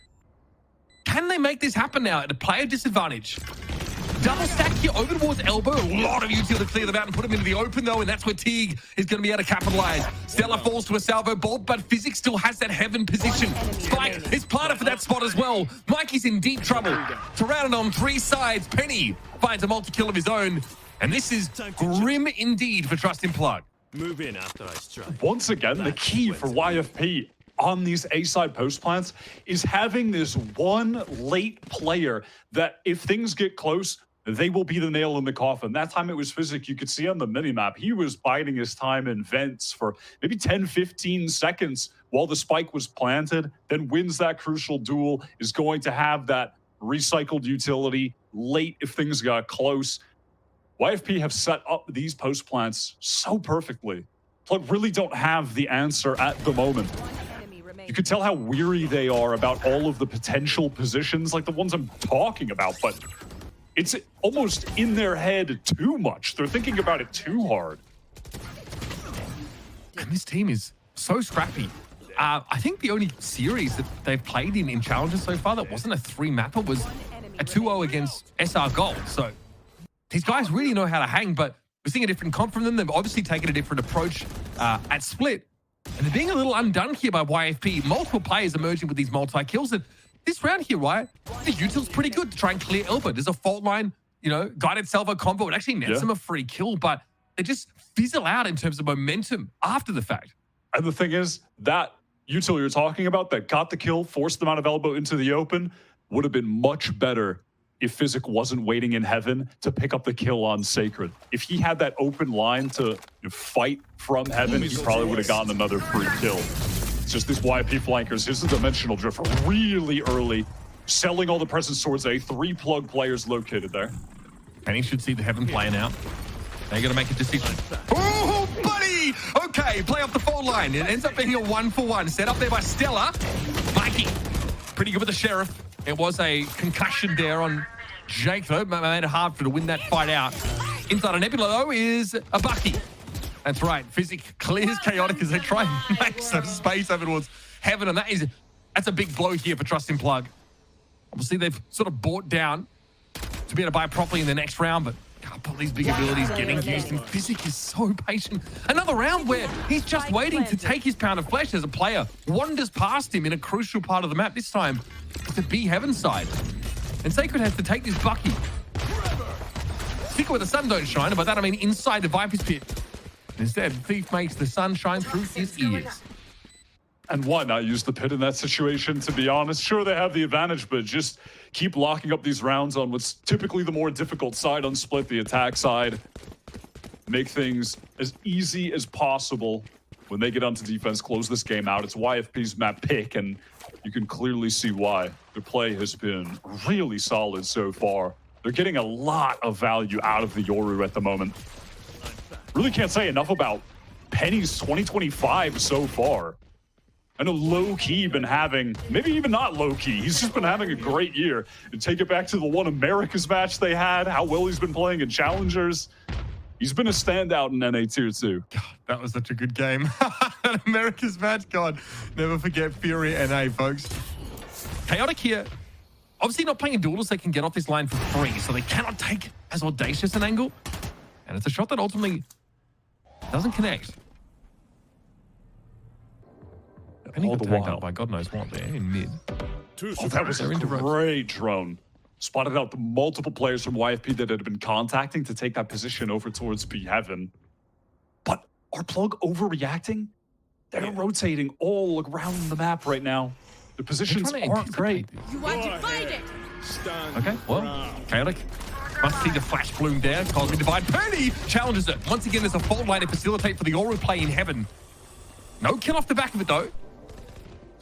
Can they make this happen now at a player disadvantage? Double stack here over towards elbow. A lot of util to clear them out and put them into the open though, and that's where Teague is going to be able to capitalize. Stella falls to a salvo bolt, but Physics still has that Heaven position. Spike is planted for that spot as well. Mikey's in deep trouble. Surrounded on 3 sides, Penny finds a multi-kill of his own, and this is grim indeed for Trust in Plug. Move in after I strike. Once again, the key for YFP on these A-side post plants is having this one late player that if things get close, they will be the nail in the coffin. That time it was Physic. You could see on the minimap, he was biding his time in vents for maybe 10, 15 seconds while the spike was planted, then wins that crucial duel, is going to have that recycled utility late if things got close. YFP have set up these post plants so perfectly. Plug really don't have the answer at the moment. You could tell how weary they are about all of the potential positions, like the ones I'm talking about, but it's almost in their head too much. They're thinking about it too hard. And this team is so scrappy. I think the only series that they've played in Challengers so far that wasn't a 3-mapper was a 2-0 against SR Gold. So these guys really know how to hang, but we're seeing a different comp from them. They've obviously taken a different approach at Split. And they're being a little undone here by YFP. Multiple players emerging with these multi-kills. And this round here, right, the util's pretty good to try and clear Elba. There's a fault line, you know, guided salvo combo. It actually nets them a free kill, but they just fizzle out in terms of momentum after the fact. And the thing is, that util you're talking about that got the kill, forced them out of elbow into the open, would have been much better if Physic wasn't waiting in heaven to pick up the kill on Sacred. If he had that open line to fight from heaven, he probably would have gotten another free kill. It's just these YFP flankers. Here's the dimensional drift really early, selling all the presence towards A. 3 plug players located there. Penny should see the heaven playing out. They're going to make a decision. Oh, buddy! Okay, play off the fault line. It ends up being a 1-for-1. Set up there by Stella. Mikey, pretty good with the Sheriff. It was a concussion there on Jake, though. Made it hard for to win that fight out. Inside a Nebula, though, is a Bucky. That's right. Physic clears Chaotic as they try and make some space over towards heaven. And that's a big blow here for Trust in Plug. Obviously, they've sort of bought down to be able to buy properly in the next round, but can't put these big abilities getting used. And Physic is so patient. Another round where he's just waiting to take his pound of flesh as a player wanders past him in a crucial part of the map. This time, it's the B Heaven side. And Sacred has to take this Bucky. Stick where the sun don't shine, and by that I mean inside the Viper's pit. Instead, Thief makes the sun shine through his ears. And why not use the pit in that situation, to be honest? Sure, they have the advantage, but just keep locking up these rounds on what's typically the more difficult side on Split, the attack side. Make things as easy as possible when they get onto defense, close this game out. It's YFP's map pick, and you can clearly see why. Their play has been really solid so far. They're getting a lot of value out of the Yoru at the moment. Really can't say enough about Penny's 2025 so far. I know low-key been having, maybe even not low-key, he's just been having a great year. And take it back to the One Americas match they had, how well he's been playing in Challengers. He's been a standout in NA Tier 2. God, that was such a good game. America's match, God. Never forget Fury NA, folks. Chaotic here. Obviously not playing duels, they can get off this line for free, so they cannot take as audacious an angle. And it's a shot that ultimately doesn't connect. Penny got tagged out by God knows what there in mid. Oh, that was a great drone. Spotted out the multiple players from YFP that had been contacting to take that position over towards B Heaven. But are Plug overreacting? They're rotating all around the map right now. The positions aren't great. You want to fight it? Okay, well, Chaotic must see the flash bloom there. Cosmic Divide. Penny challenges it. Once again, there's a fault line to facilitate for the Aura play in heaven. No kill off the back of it, though.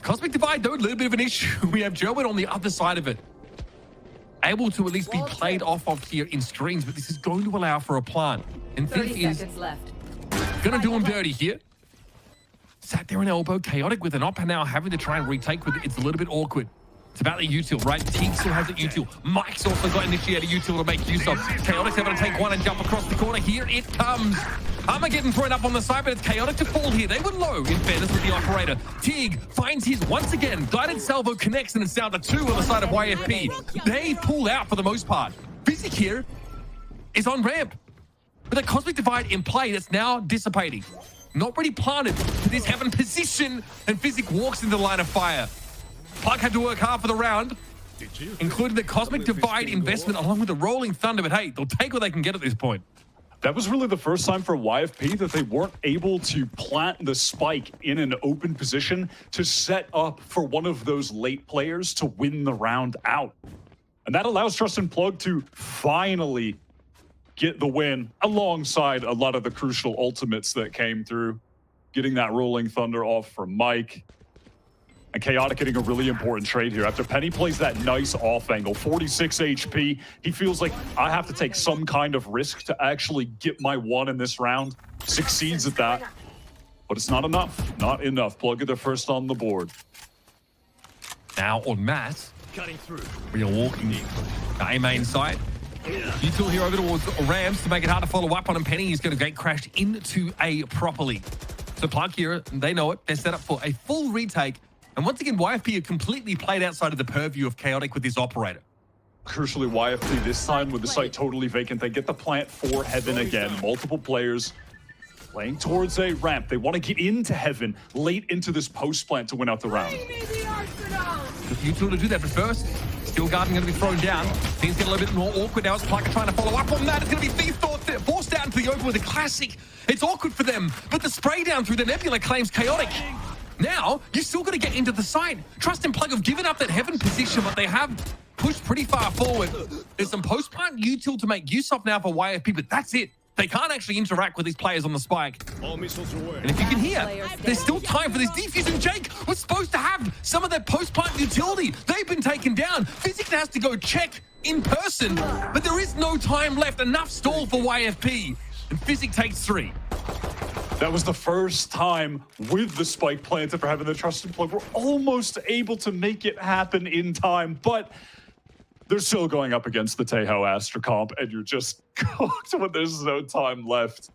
Cosmic Divide, though, a little bit of an issue. We have Jerwin on the other side of it. Able to at least be played off of here in streams, but this is going to allow for a plant. And Thief is going to do him dirty here. Sat there in elbow, Chaotic with an op, and now having to try and retake with it. It's a little bit awkward. It's about the util, right? Teague still has it util. Mike's also got initiated util to make use of. Chaotic's able to take one and jump across the corner. Here it comes. Armageddon thrown up on the side, but it's Chaotic to fall here. They were low, in fairness, with the operator. Teague finds his once again. Guided salvo connects, and it's down to 2 on the side of YFP. They pulled out for the most part. Physic here is on ramp. With a Cosmic Divide in play that's now dissipating. Not really planted to this heaven position, and Physic walks into the line of fire. Plug had to work hard for the round, including the Cosmic Divide investment along with the Rolling Thunder, but hey, they'll take what they can get at this point. That was really the first time for YFP that they weren't able to plant the spike in an open position to set up for one of those late players to win the round out. And that allows Trust and Plug to finally get the win alongside a lot of the crucial ultimates that came through. Getting that Rolling Thunder off from Mike. And Chaotic getting a really important trade here. After Penny plays that nice off angle, 46 HP, he feels like I have to take some kind of risk to actually get my one in this round. Succeeds at that. But it's not enough. Not enough. Plug get their first on the board. Now on Matt, Cutting through. we are walking in. A main side. Util here over towards Rams to make it hard to follow up on him. Penny is going to gate crash into A properly. So Plug here, they know it. They're set up for a full retake. And once again, YFP are completely played outside of the purview of Chaotic with this operator. Crucially, YFP this time with the site totally vacant. They get the plant for Heaven again. Multiple players playing towards a ramp. They want to get into Heaven late into this post plant to win out the round. You two to do that, but first, Steel Garden going to be thrown down. Things get a little bit more awkward now as Plucker trying to follow up on that. It's going to be Thief forced out into the open with a classic. It's awkward for them, but the spray down through the Nebula claims Chaotic. Now, you still got to get into the side. Trust and Plug have given up that Heaven position, but they have pushed pretty far forward. There's some post-plant util to make use of now for YFP, but that's it. They can't actually interact with these players on the spike. And if you can hear, there's still time for this defuse, and Jake was supposed to have some of their post-plant utility. They've been taken down. Physic has to go check in person, but there is no time left. Enough stall for YFP, and Physic takes 3. That was the first time with the spike planted for having the trusted plug. We're almost able to make it happen in time, but they're still going up against the Tejo Astra comp, and you're just cooked when there's no time left.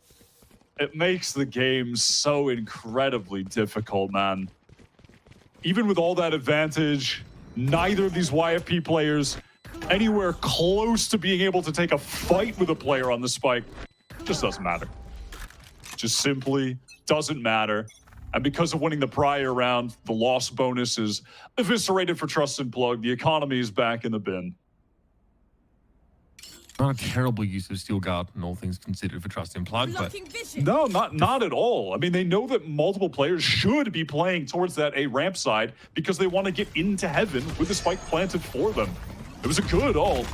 It makes the game so incredibly difficult, man. Even with all that advantage, neither of these YFP players anywhere close to being able to take a fight with a player on the spike. It just doesn't matter. Just simply doesn't matter. And because of winning the prior round, the loss bonus is eviscerated for Trust and Plug. The economy is back in the bin. Not a terrible use of Steel Guard, and all things considered, for Trust and Plug, but No, not at all. I mean, they know that multiple players should be playing towards that A ramp side because they want to get into Heaven with the spike planted for them. It was a good ult,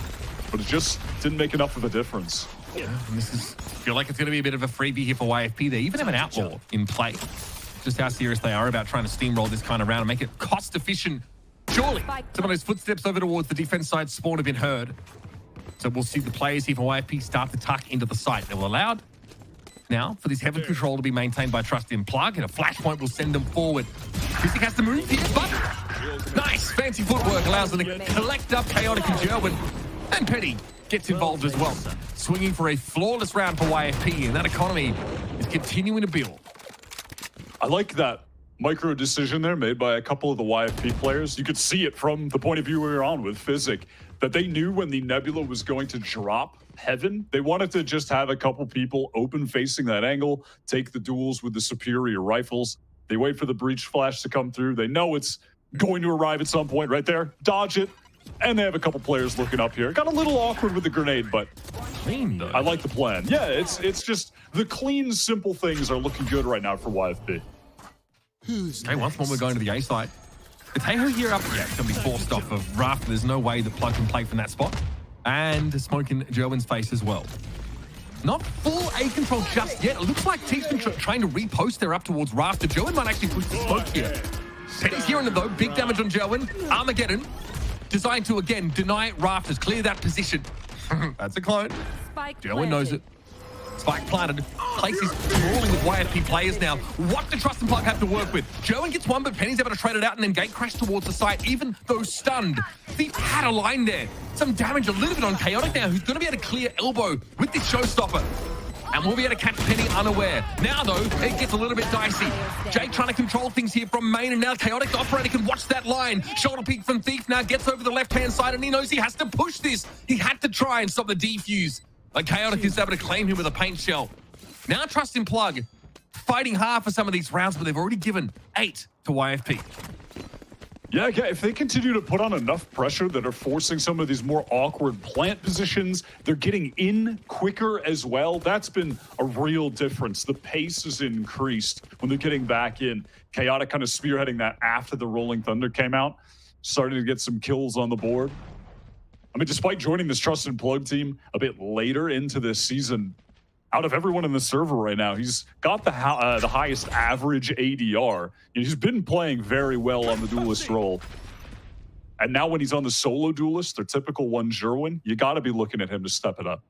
but it just didn't make enough of a difference. yeah, and this is, I feel like it's going to be a bit of a freebie here for YFP. They even have an outlaw in play. Just how serious they are about trying to steamroll this kind of round and make it cost efficient. Surely, some of those footsteps over towards the defense side spawn have been heard. So we'll see the players here for YFP start to tuck into the site. They were allowed now for this Heaven control to be maintained by Trust in Plug, and a flashpoint will send them forward. Physic has to move here, but nice fancy footwork allows them to collect up Chaotic and Jerwin, and Petty gets involved as well. Swinging for a flawless round for YFP, and that economy is continuing to build. I like that micro decision there made by a couple of the YFP players. You could see it from the point of view we were on with Physic, that they knew when the Nebula was going to drop Heaven, they wanted to just have a couple people open facing that angle, take the duels with the superior rifles. They wait for the breach flash to come through. They know it's going to arrive at some point right there. Dodge it. And they have a couple players looking up here. Got a little awkward with the grenade, but Clean, though. I like the plan. Yeah, it's just the clean, simple things are looking good right now for YFP. Okay, once more we're going to the A site. The Tejo here up, yeah, it's going to be forced off of Raft. There's no way the Plug can play from that spot. And smoke in Jerwin's face as well. Not full A control just yet. It looks like Team's been trying to repost there up towards Raft. Jerwin might actually push the smoke here. Petty's here in it though. Big damage on Jerwin. Armageddon designed to, again, deny Rafters. Clear that position. That's a clone. Jerwin knows it. Spike planted. Places brawling with YFP players now. What do Trust and Plug have to work with? Jerwin gets one, but Penny's able to trade it out and then gate crash towards the site, even though stunned. Thief had a line there. Some damage a little bit on Chaotic now, who's going to be able to clear elbow with this showstopper. And we'll be able to catch Penny unaware. Now, though, it gets a little bit dicey. Jake trying to control things here from main, and now Chaotic, the operator, can watch that line. Shoulder peek from Thief now gets over the left-hand side, and he knows he has to push this. He had to try and stop the defuse. Like Chaotic is able to claim him with a paint shell. Now Trust in Plug, fighting hard for some of these rounds, but they've already given 8 to YFP. Yeah, if they continue to put on enough pressure that are forcing some of these more awkward plant positions, they're getting in quicker as well. That's been a real difference. The pace is increased when they're getting back in. Chaotic kind of spearheading that after the Rolling Thunder came out, starting to get some kills on the board. I mean, despite joining this Trust and Plug team a bit later into this season, out of everyone in the server right now, he's got the highest average ADR. He's been playing very well on the duelist role. And now when he's on the solo duelist, their typical one Jerwin, you got to be looking at him to step it up.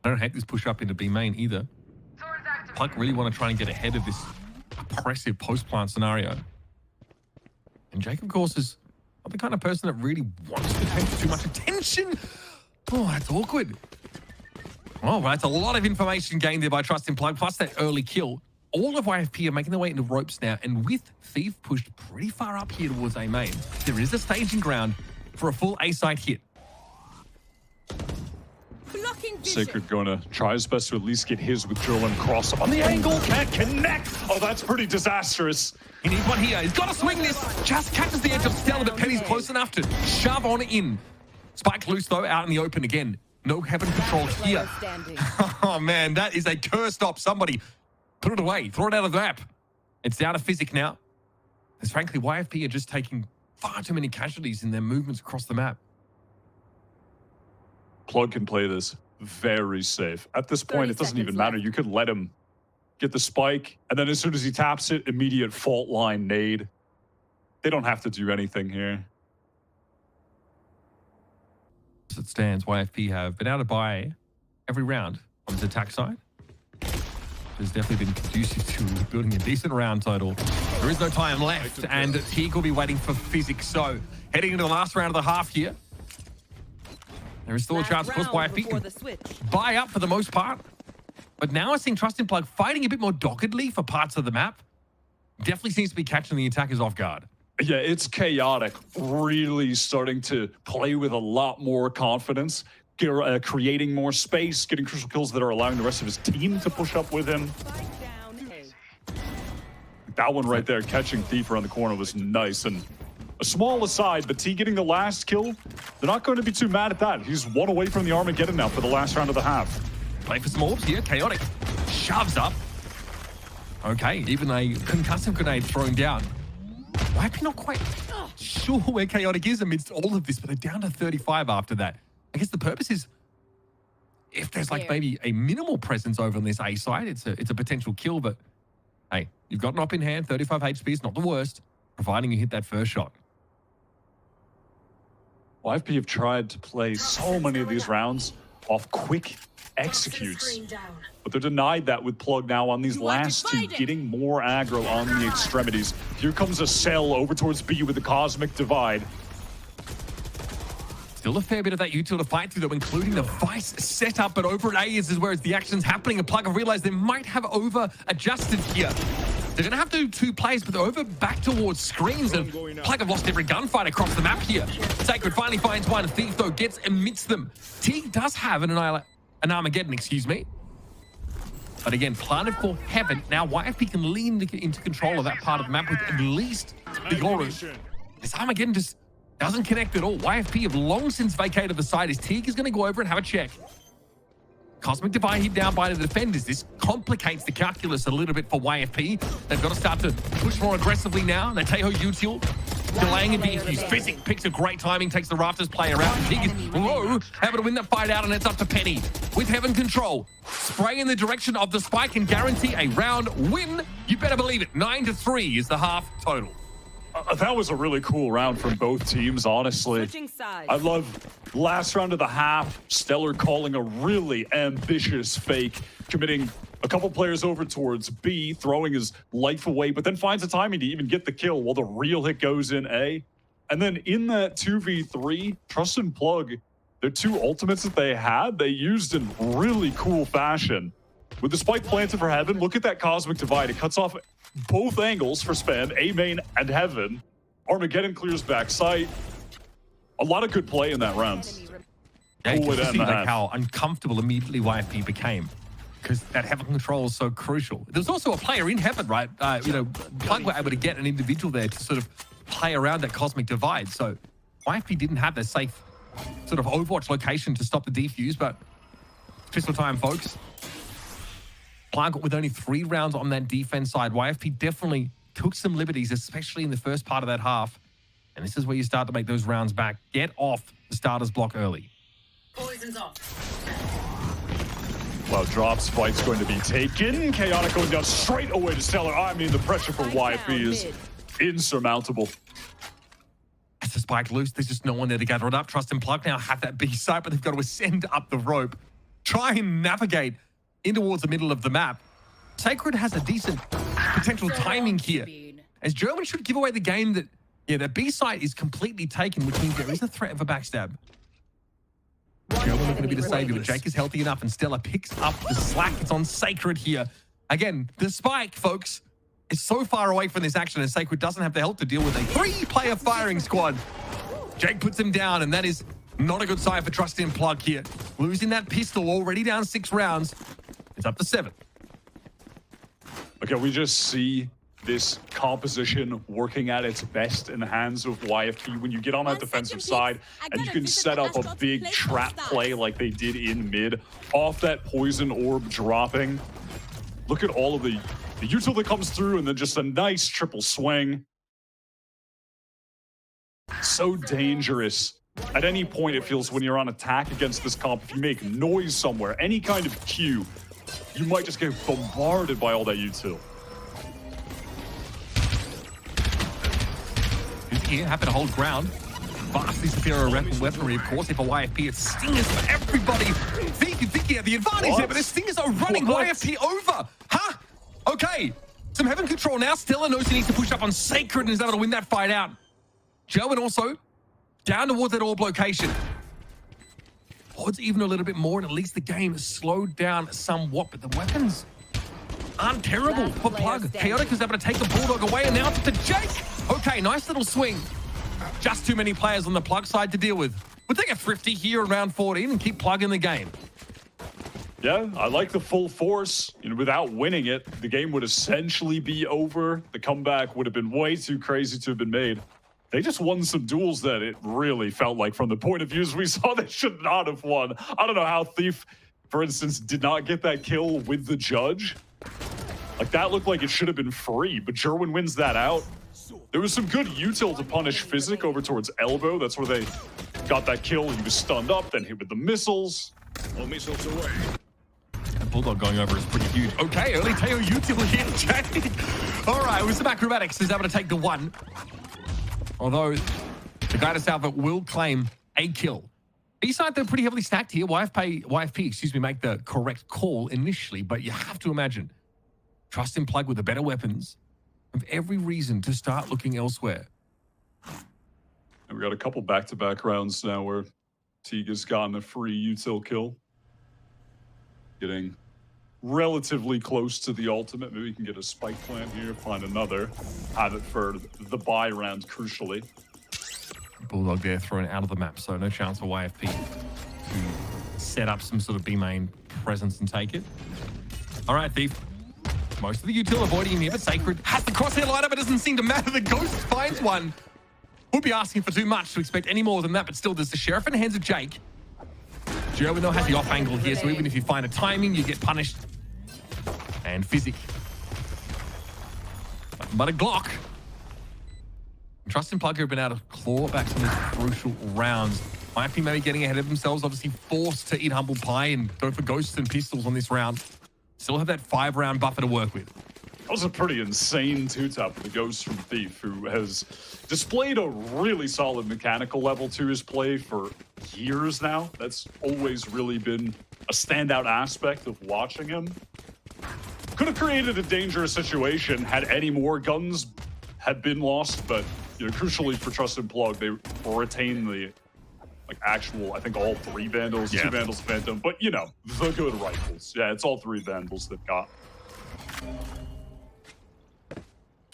I don't hate this push up into B main either. Plug really want to try and get ahead of this oppressive post-plant scenario. And Jake, of course, is not the kind of person that really wants to take too much attention. Oh, that's awkward. Oh, that's a lot of information gained there by Trust in Plug, plus that early kill. All of YFP are making their way into ropes now, and with Thief pushed pretty far up here towards A main, there is a staging ground for a full A side hit. Sacred gonna try his best to at least get his with Jerwin cross up on the angle. Can't connect. Oh, that's pretty disastrous. He needs one here. He's got to swing this. Just catches the edge of Stella, but Penny's close enough to shove on in. Spike loose, though, out in the open again. No heaven control here. Oh, man, that is a curse stop. Somebody put it away. Throw it out of the map. It's down to physic now. As frankly, YFP are just taking far too many casualties in their movements across the map. Plug can play this very safe. At this point, it doesn't even matter. You could let him get the spike, and then as soon as he taps it, immediate fault line nade. They don't have to do anything here. As it stands, YFP have been able to buy every round on the attack side. Has definitely been conducive to building a decent round total. There is no time left, and Teague will be waiting for physics. So, heading into the last round of the half here. There is still a chance, of course, YFP can buy up for the most part. But now we're seeing Trust in Plug fighting a bit more doggedly for parts of the map. Definitely seems to be catching the attackers off guard. Yeah, it's chaotic. Really starting to play with a lot more confidence, creating more space, getting crucial kills that are allowing the rest of his team to push up with him. That one right there, catching Thief around the corner, was nice. And a small aside, but T getting the last kill, they're not going to be too mad at that. He's one away from the Armageddon now for the last round of the half. Play for some orbs here. Chaotic shoves up. Okay, even a concussive grenade thrown down. YFP not quite sure where Chaotic is amidst all of this, but they're down to 35 after that. I guess the purpose is, if there's like maybe a minimal presence over on this A side, it's a potential kill, but hey, you've got an op in hand, 35 HP is not the worst, providing you hit that first shot. YFP have tried to play so many of these rounds off quick executes, but they're denied that with Plug now on these last two, getting more aggro on the extremities. Here comes a cell over towards B with the Cosmic Divide. Still a fair bit of that util to fight through, though, including the Vice setup, but over at A is where the action's happening, and Plug have realized they might have over-adjusted here. They're going to have to do two plays, but they're over back towards screens, and Plug have lost every gunfight across the map here. Sacred finally finds one. Thief, though, gets amidst them. T does have an Armageddon, excuse me. But again, planted for heaven. Now YFP can lean into control of that part of the map with at least the Yoru. This Armageddon just doesn't connect at all. YFP have long since vacated the side. As Teague is going to go over and have a check. Cosmic Divide hit down by the defenders. This complicates the calculus a little bit for YFP. They've got to start to push more aggressively now. Tejo util delaying a defuse. Physic picks a great timing, takes the Rafters player out. Teague is low, able to win that fight out, and it's up to Penny with heaven control. Spray in the direction of the spike and guarantee a round win. You better believe it. 9-3 is the half total. That was a really cool round from both teams, honestly. I love last round of the half, Stellar calling a really ambitious fake, committing a couple players over towards B, throwing his life away, but then finds the timing to even get the kill while the real hit goes in A. And then in that 2v3, Trust and Plug, their two ultimates that they had, they used in really cool fashion. With the spike planted for heaven, look at that Cosmic Divide. It cuts off both angles for span, A main and heaven. Armageddon clears back sight. A lot of good play in that round. Yeah, you can see like how uncomfortable immediately YFP became, because that heaven control is so crucial. There's also a player in heaven, right? Plug were able to get an individual there to sort of play around that Cosmic Divide. So YFP didn't have that safe sort of Overwatch location to stop the defuse, but pistol time, folks. Plug with only 3 rounds on that defense side. YFP definitely took some liberties, especially in the first part of that half. And this is where you start to make those rounds back. Get off the starter's block early. Poison's off. Well, drop spike's going to be taken. Chaotic going down straight away to Stellar. I mean, the pressure for YFP is insurmountable. As the spike loose, there's just no one there to gather it up. Trust and Plug now have that B side, but they've got to ascend up the rope. Try and navigate in towards the middle of the map. Sacred has a decent potential timing here, as German should give away the game that, yeah, the B site is completely taken, which means there is a threat of a backstab. German looking to be the savior, but Jake is healthy enough, and Stella picks up the slack. It's on Sacred here. Again, the spike, folks, is so far away from this action, and Sacred doesn't have the help to deal with a 3-player firing squad. Jake puts him down, and that is not a good sign for Trust in Plug here. Losing that pistol, already down 6 rounds. It's up to 7. Okay, we just see this composition working at its best in the hands of YFP when you get on that defensive side and you can set up a big trap play like they did in mid off that poison orb dropping. Look at all of the util that comes through and then just a nice triple swing. So dangerous. At any point it feels when you're on attack against this comp, if you make noise somewhere, any kind of cue, you might just get bombarded by all that util. Here, happy to hold ground. Vastly superior weaponry, of course. If a YFP, it's stingers for everybody. Think he had the advantage there, but the stingers are running YFP over. Huh? Okay. Some heaven control now. Stella knows he needs to push up on Sacred and is able to win that fight out. Joe and also down towards that orb location. Odds even a little bit more, and at least the game has slowed down somewhat, but the weapons aren't terrible for Plug. Chaotic is able to take the Bulldog away, and now it's to Jake. Okay, nice little swing. Just too many players on the Plug side to deal with. We'll take a thrifty here in round 14 and keep Plug in the game. Yeah, I like the full force. You know, without winning it, the game would essentially be over. The comeback would have been way too crazy to have been made. They just won some duels that it really felt like, from the point of views we saw, they should not have won. I don't know how Thief, for instance, did not get that kill with the judge. Like, that looked like it should have been free, but Jerwin wins that out. There was some good util to punish Physic over towards Elbow. That's where they got that kill. He was stunned up, then hit with the missiles. All missiles away. That Bulldog going over is pretty huge. Okay, early Teo util here, Jake. All right, with some acrobatics, is able to take the 1. Although the Guidance Alpha will claim a kill. B-side, they're pretty heavily stacked here. YFP, make the correct call initially, but you have to imagine Trust in Plug with the better weapons have every reason to start looking elsewhere. And we got a couple back-to-back rounds now where Teague has gotten a free util kill. Getting relatively close to the ultimate. Maybe we can get a spike plant here, find another. Have it for the buy round, crucially. Bulldog there thrown out of the map, so no chance for YFP to set up some sort of B-main presence and take it. All right, Thief. Most of the util avoiding him here, but Sacred has the crosshair light up. It doesn't seem to matter. The Ghost finds one. Would be asking for too much to expect any more than that, but still, there's the Sheriff in the hands of Jake. Jerwin, though, has the off angle here, so even if you find a timing, you get punished. And Physic. But a Glock. Trust in Plug have been able to claw back some of these crucial rounds. YFP maybe getting ahead of themselves, obviously forced to eat humble pie and go for ghosts and pistols on this round. Still have that 5-round buffer to work with. That was a pretty insane two-tap for the Ghost from Thief, who has displayed a really solid mechanical level to his play for years now. That's always really been a standout aspect of watching him. Could have created a dangerous situation had any more guns had been lost, but you know, crucially for Trust in Plug, they retain the actual, I think all 3 Vandals, 2 Vandals Phantom, but you know, the good rifles. Yeah, it's all 3 Vandals they've got.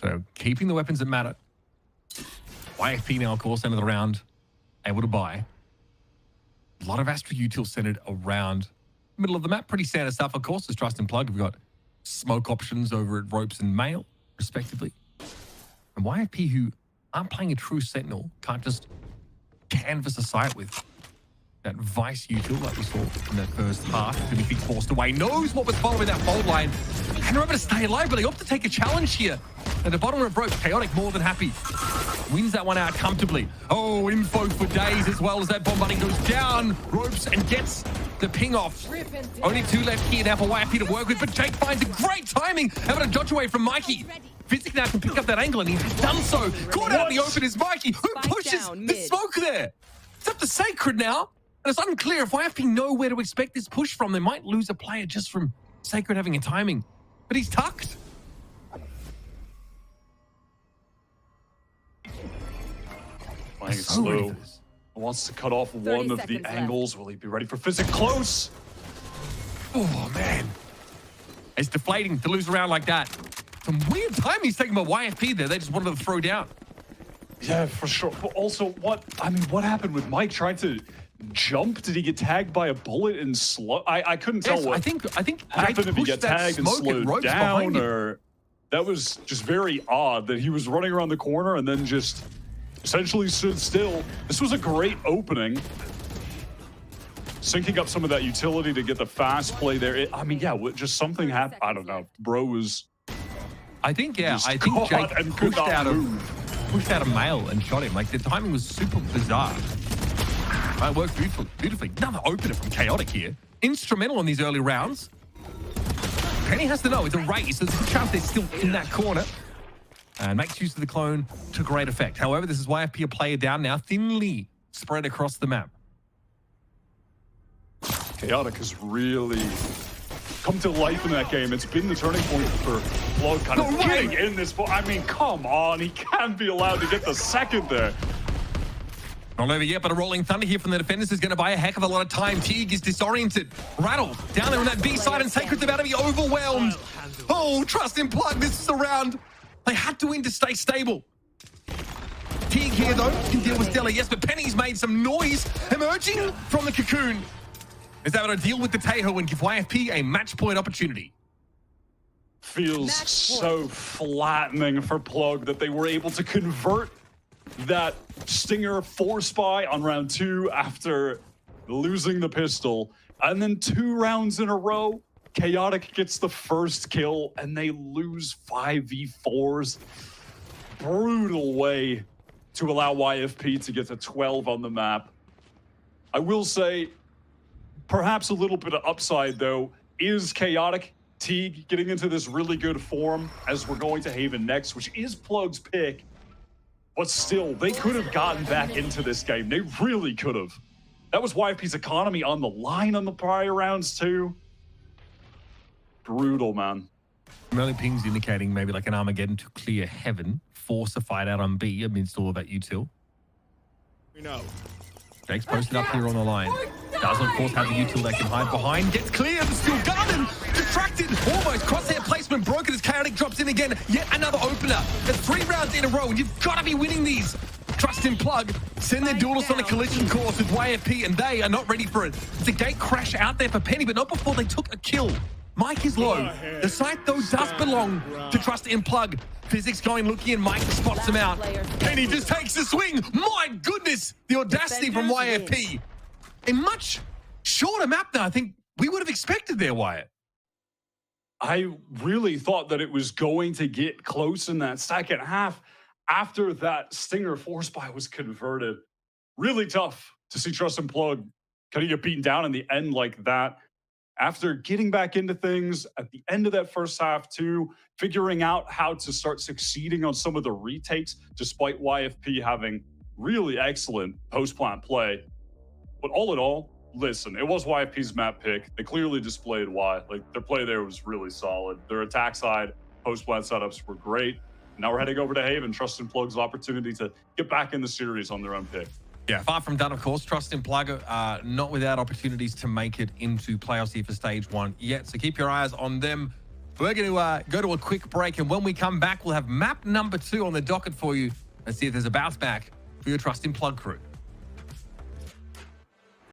So keeping the weapons that matter. YFP now, of course, end of the round, able to buy. A lot of Astra util centered around the middle of the map. Pretty standard stuff, of course, as Trust in Plug. We've got smoke options over at Ropes and Mail, respectively. And YFP, who aren't playing a true Sentinel, can't just canvas a site with that Vice util like we saw in that first half. Going to be forced away. Knows what was following that fold line. And they're able to stay alive, but they opt to take a challenge here. At the bottom of Ropes, Chaotic more than happy. Wins that one out comfortably. Oh, info for days as well as that bombarding goes down. Ropes and gets the ping off. Only 2 left here now for YFP to work with, but Jake finds a great timing. Able to dodge away from Mikey. Physic now can pick up that angle, and he has done so. Caught out in the open is Mikey, who pushes the smoke there. It's up to Sacred now. And it's unclear if YFP know where to expect this push from. They might lose a player just from Sacred having a timing. But he's tucked. Playing it slow. Wants to cut off one of the angles. Will he be ready for Physic? Close! Oh, man. It's deflating to lose around like that. Some weird time he's taking by YFP there. They just wanted to throw down. Yeah, for sure. But also, what happened with Mike trying to jump? Did he get tagged by a bullet and slow? I couldn't tell what I think happened if he got tagged and slowed down, or that was just very odd that he was running around the corner and then just essentially stood still. This was a great opening. Syncing up some of that utility to get the fast play there. Just something happened. I don't know. Bro was... I think Jake pushed out a mail and shot him. Like, the timing was super bizarre. It worked beautifully. Another opener from Chaotic here. Instrumental in these early rounds. Penny has to know it's a race. There's a good chance they're still in that corner. And makes use of the clone to great effect. However, this is YFP a player down now, thinly spread across the map. Chaotic has really come to life in that game. It's been the turning point for Flow kind of getting in this. I mean, come on. He can't be allowed to get the second there. Not over yet, but a rolling thunder here from the defenders is going to buy a heck of a lot of time. Teague is disoriented. Rattle down there on that B side, and Sacred's about to be overwhelmed. Oh, trust in Plug. This is the round. They had to win to stay stable. Teague here, though, can deal with Stella. Yes, but Penny's made some noise emerging from the cocoon. Is able to deal with the Tejo and give YFP a match point opportunity. Feels so flattening for Plug that they were able to convert that Stinger 4-spy on round 2 after losing the pistol. And then 2 rounds in a row, Chaotic gets the first kill and they lose 5v4s. Brutal way to allow YFP to get to 12 on the map. I will say, perhaps a little bit of upside, though, is Chaotic. Teague getting into this really good form as we're going to Haven next, which is Plug's pick. But still, they could have gotten back into this game. They really could have. That was YFP's economy on the line on the prior rounds, too. Brutal, man. Early pings indicating maybe like an Armageddon to clear Heaven. Force a fight out on B amidst all of that util. We know. Jake's posted up here on the line. Does, of course, have the util that can hide behind. Gets clear, but still guarded. Distracted. Almost. Crosshair placement broken as Chaotic drops in again. Yet another opener. There's 3 rounds in a row, and you've got to be winning these. Trust in Plug. Send their duelists on a collision course with YFP, and they are not ready for it. It's a gate crash out there for Penny, but not before they took a kill. Mike is low. The site, though, does belong to Trust in Plug. Physics going looky, and Mike spots him out. Penny just takes the swing. My goodness, the audacity from YFP. A much shorter map than I think we would have expected there, Wyatt. I really thought that it was going to get close in that second half after that Stinger 4-spy was converted. Really tough to see Trust and Plug kind of get beaten down in the end like that. After getting back into things at the end of that first half too, figuring out how to start succeeding on some of the retakes, despite YFP having really excellent post-plant play. But all in all, listen, it was YFP's map pick. They clearly displayed why. Like, their play there was really solid. Their attack side, post-plant setups were great. Now we're heading over to Haven. Trust in Plug's opportunity to get back in the series on their own pick. Yeah, far from done, of course. Trust in Plug, not without opportunities to make it into playoffs here for stage 1 yet. So keep your eyes on them. We're going to go to a quick break, and when we come back, we'll have map number 2 on the docket for you. Let's see if there's a bounce back for your Trust in Plug crew.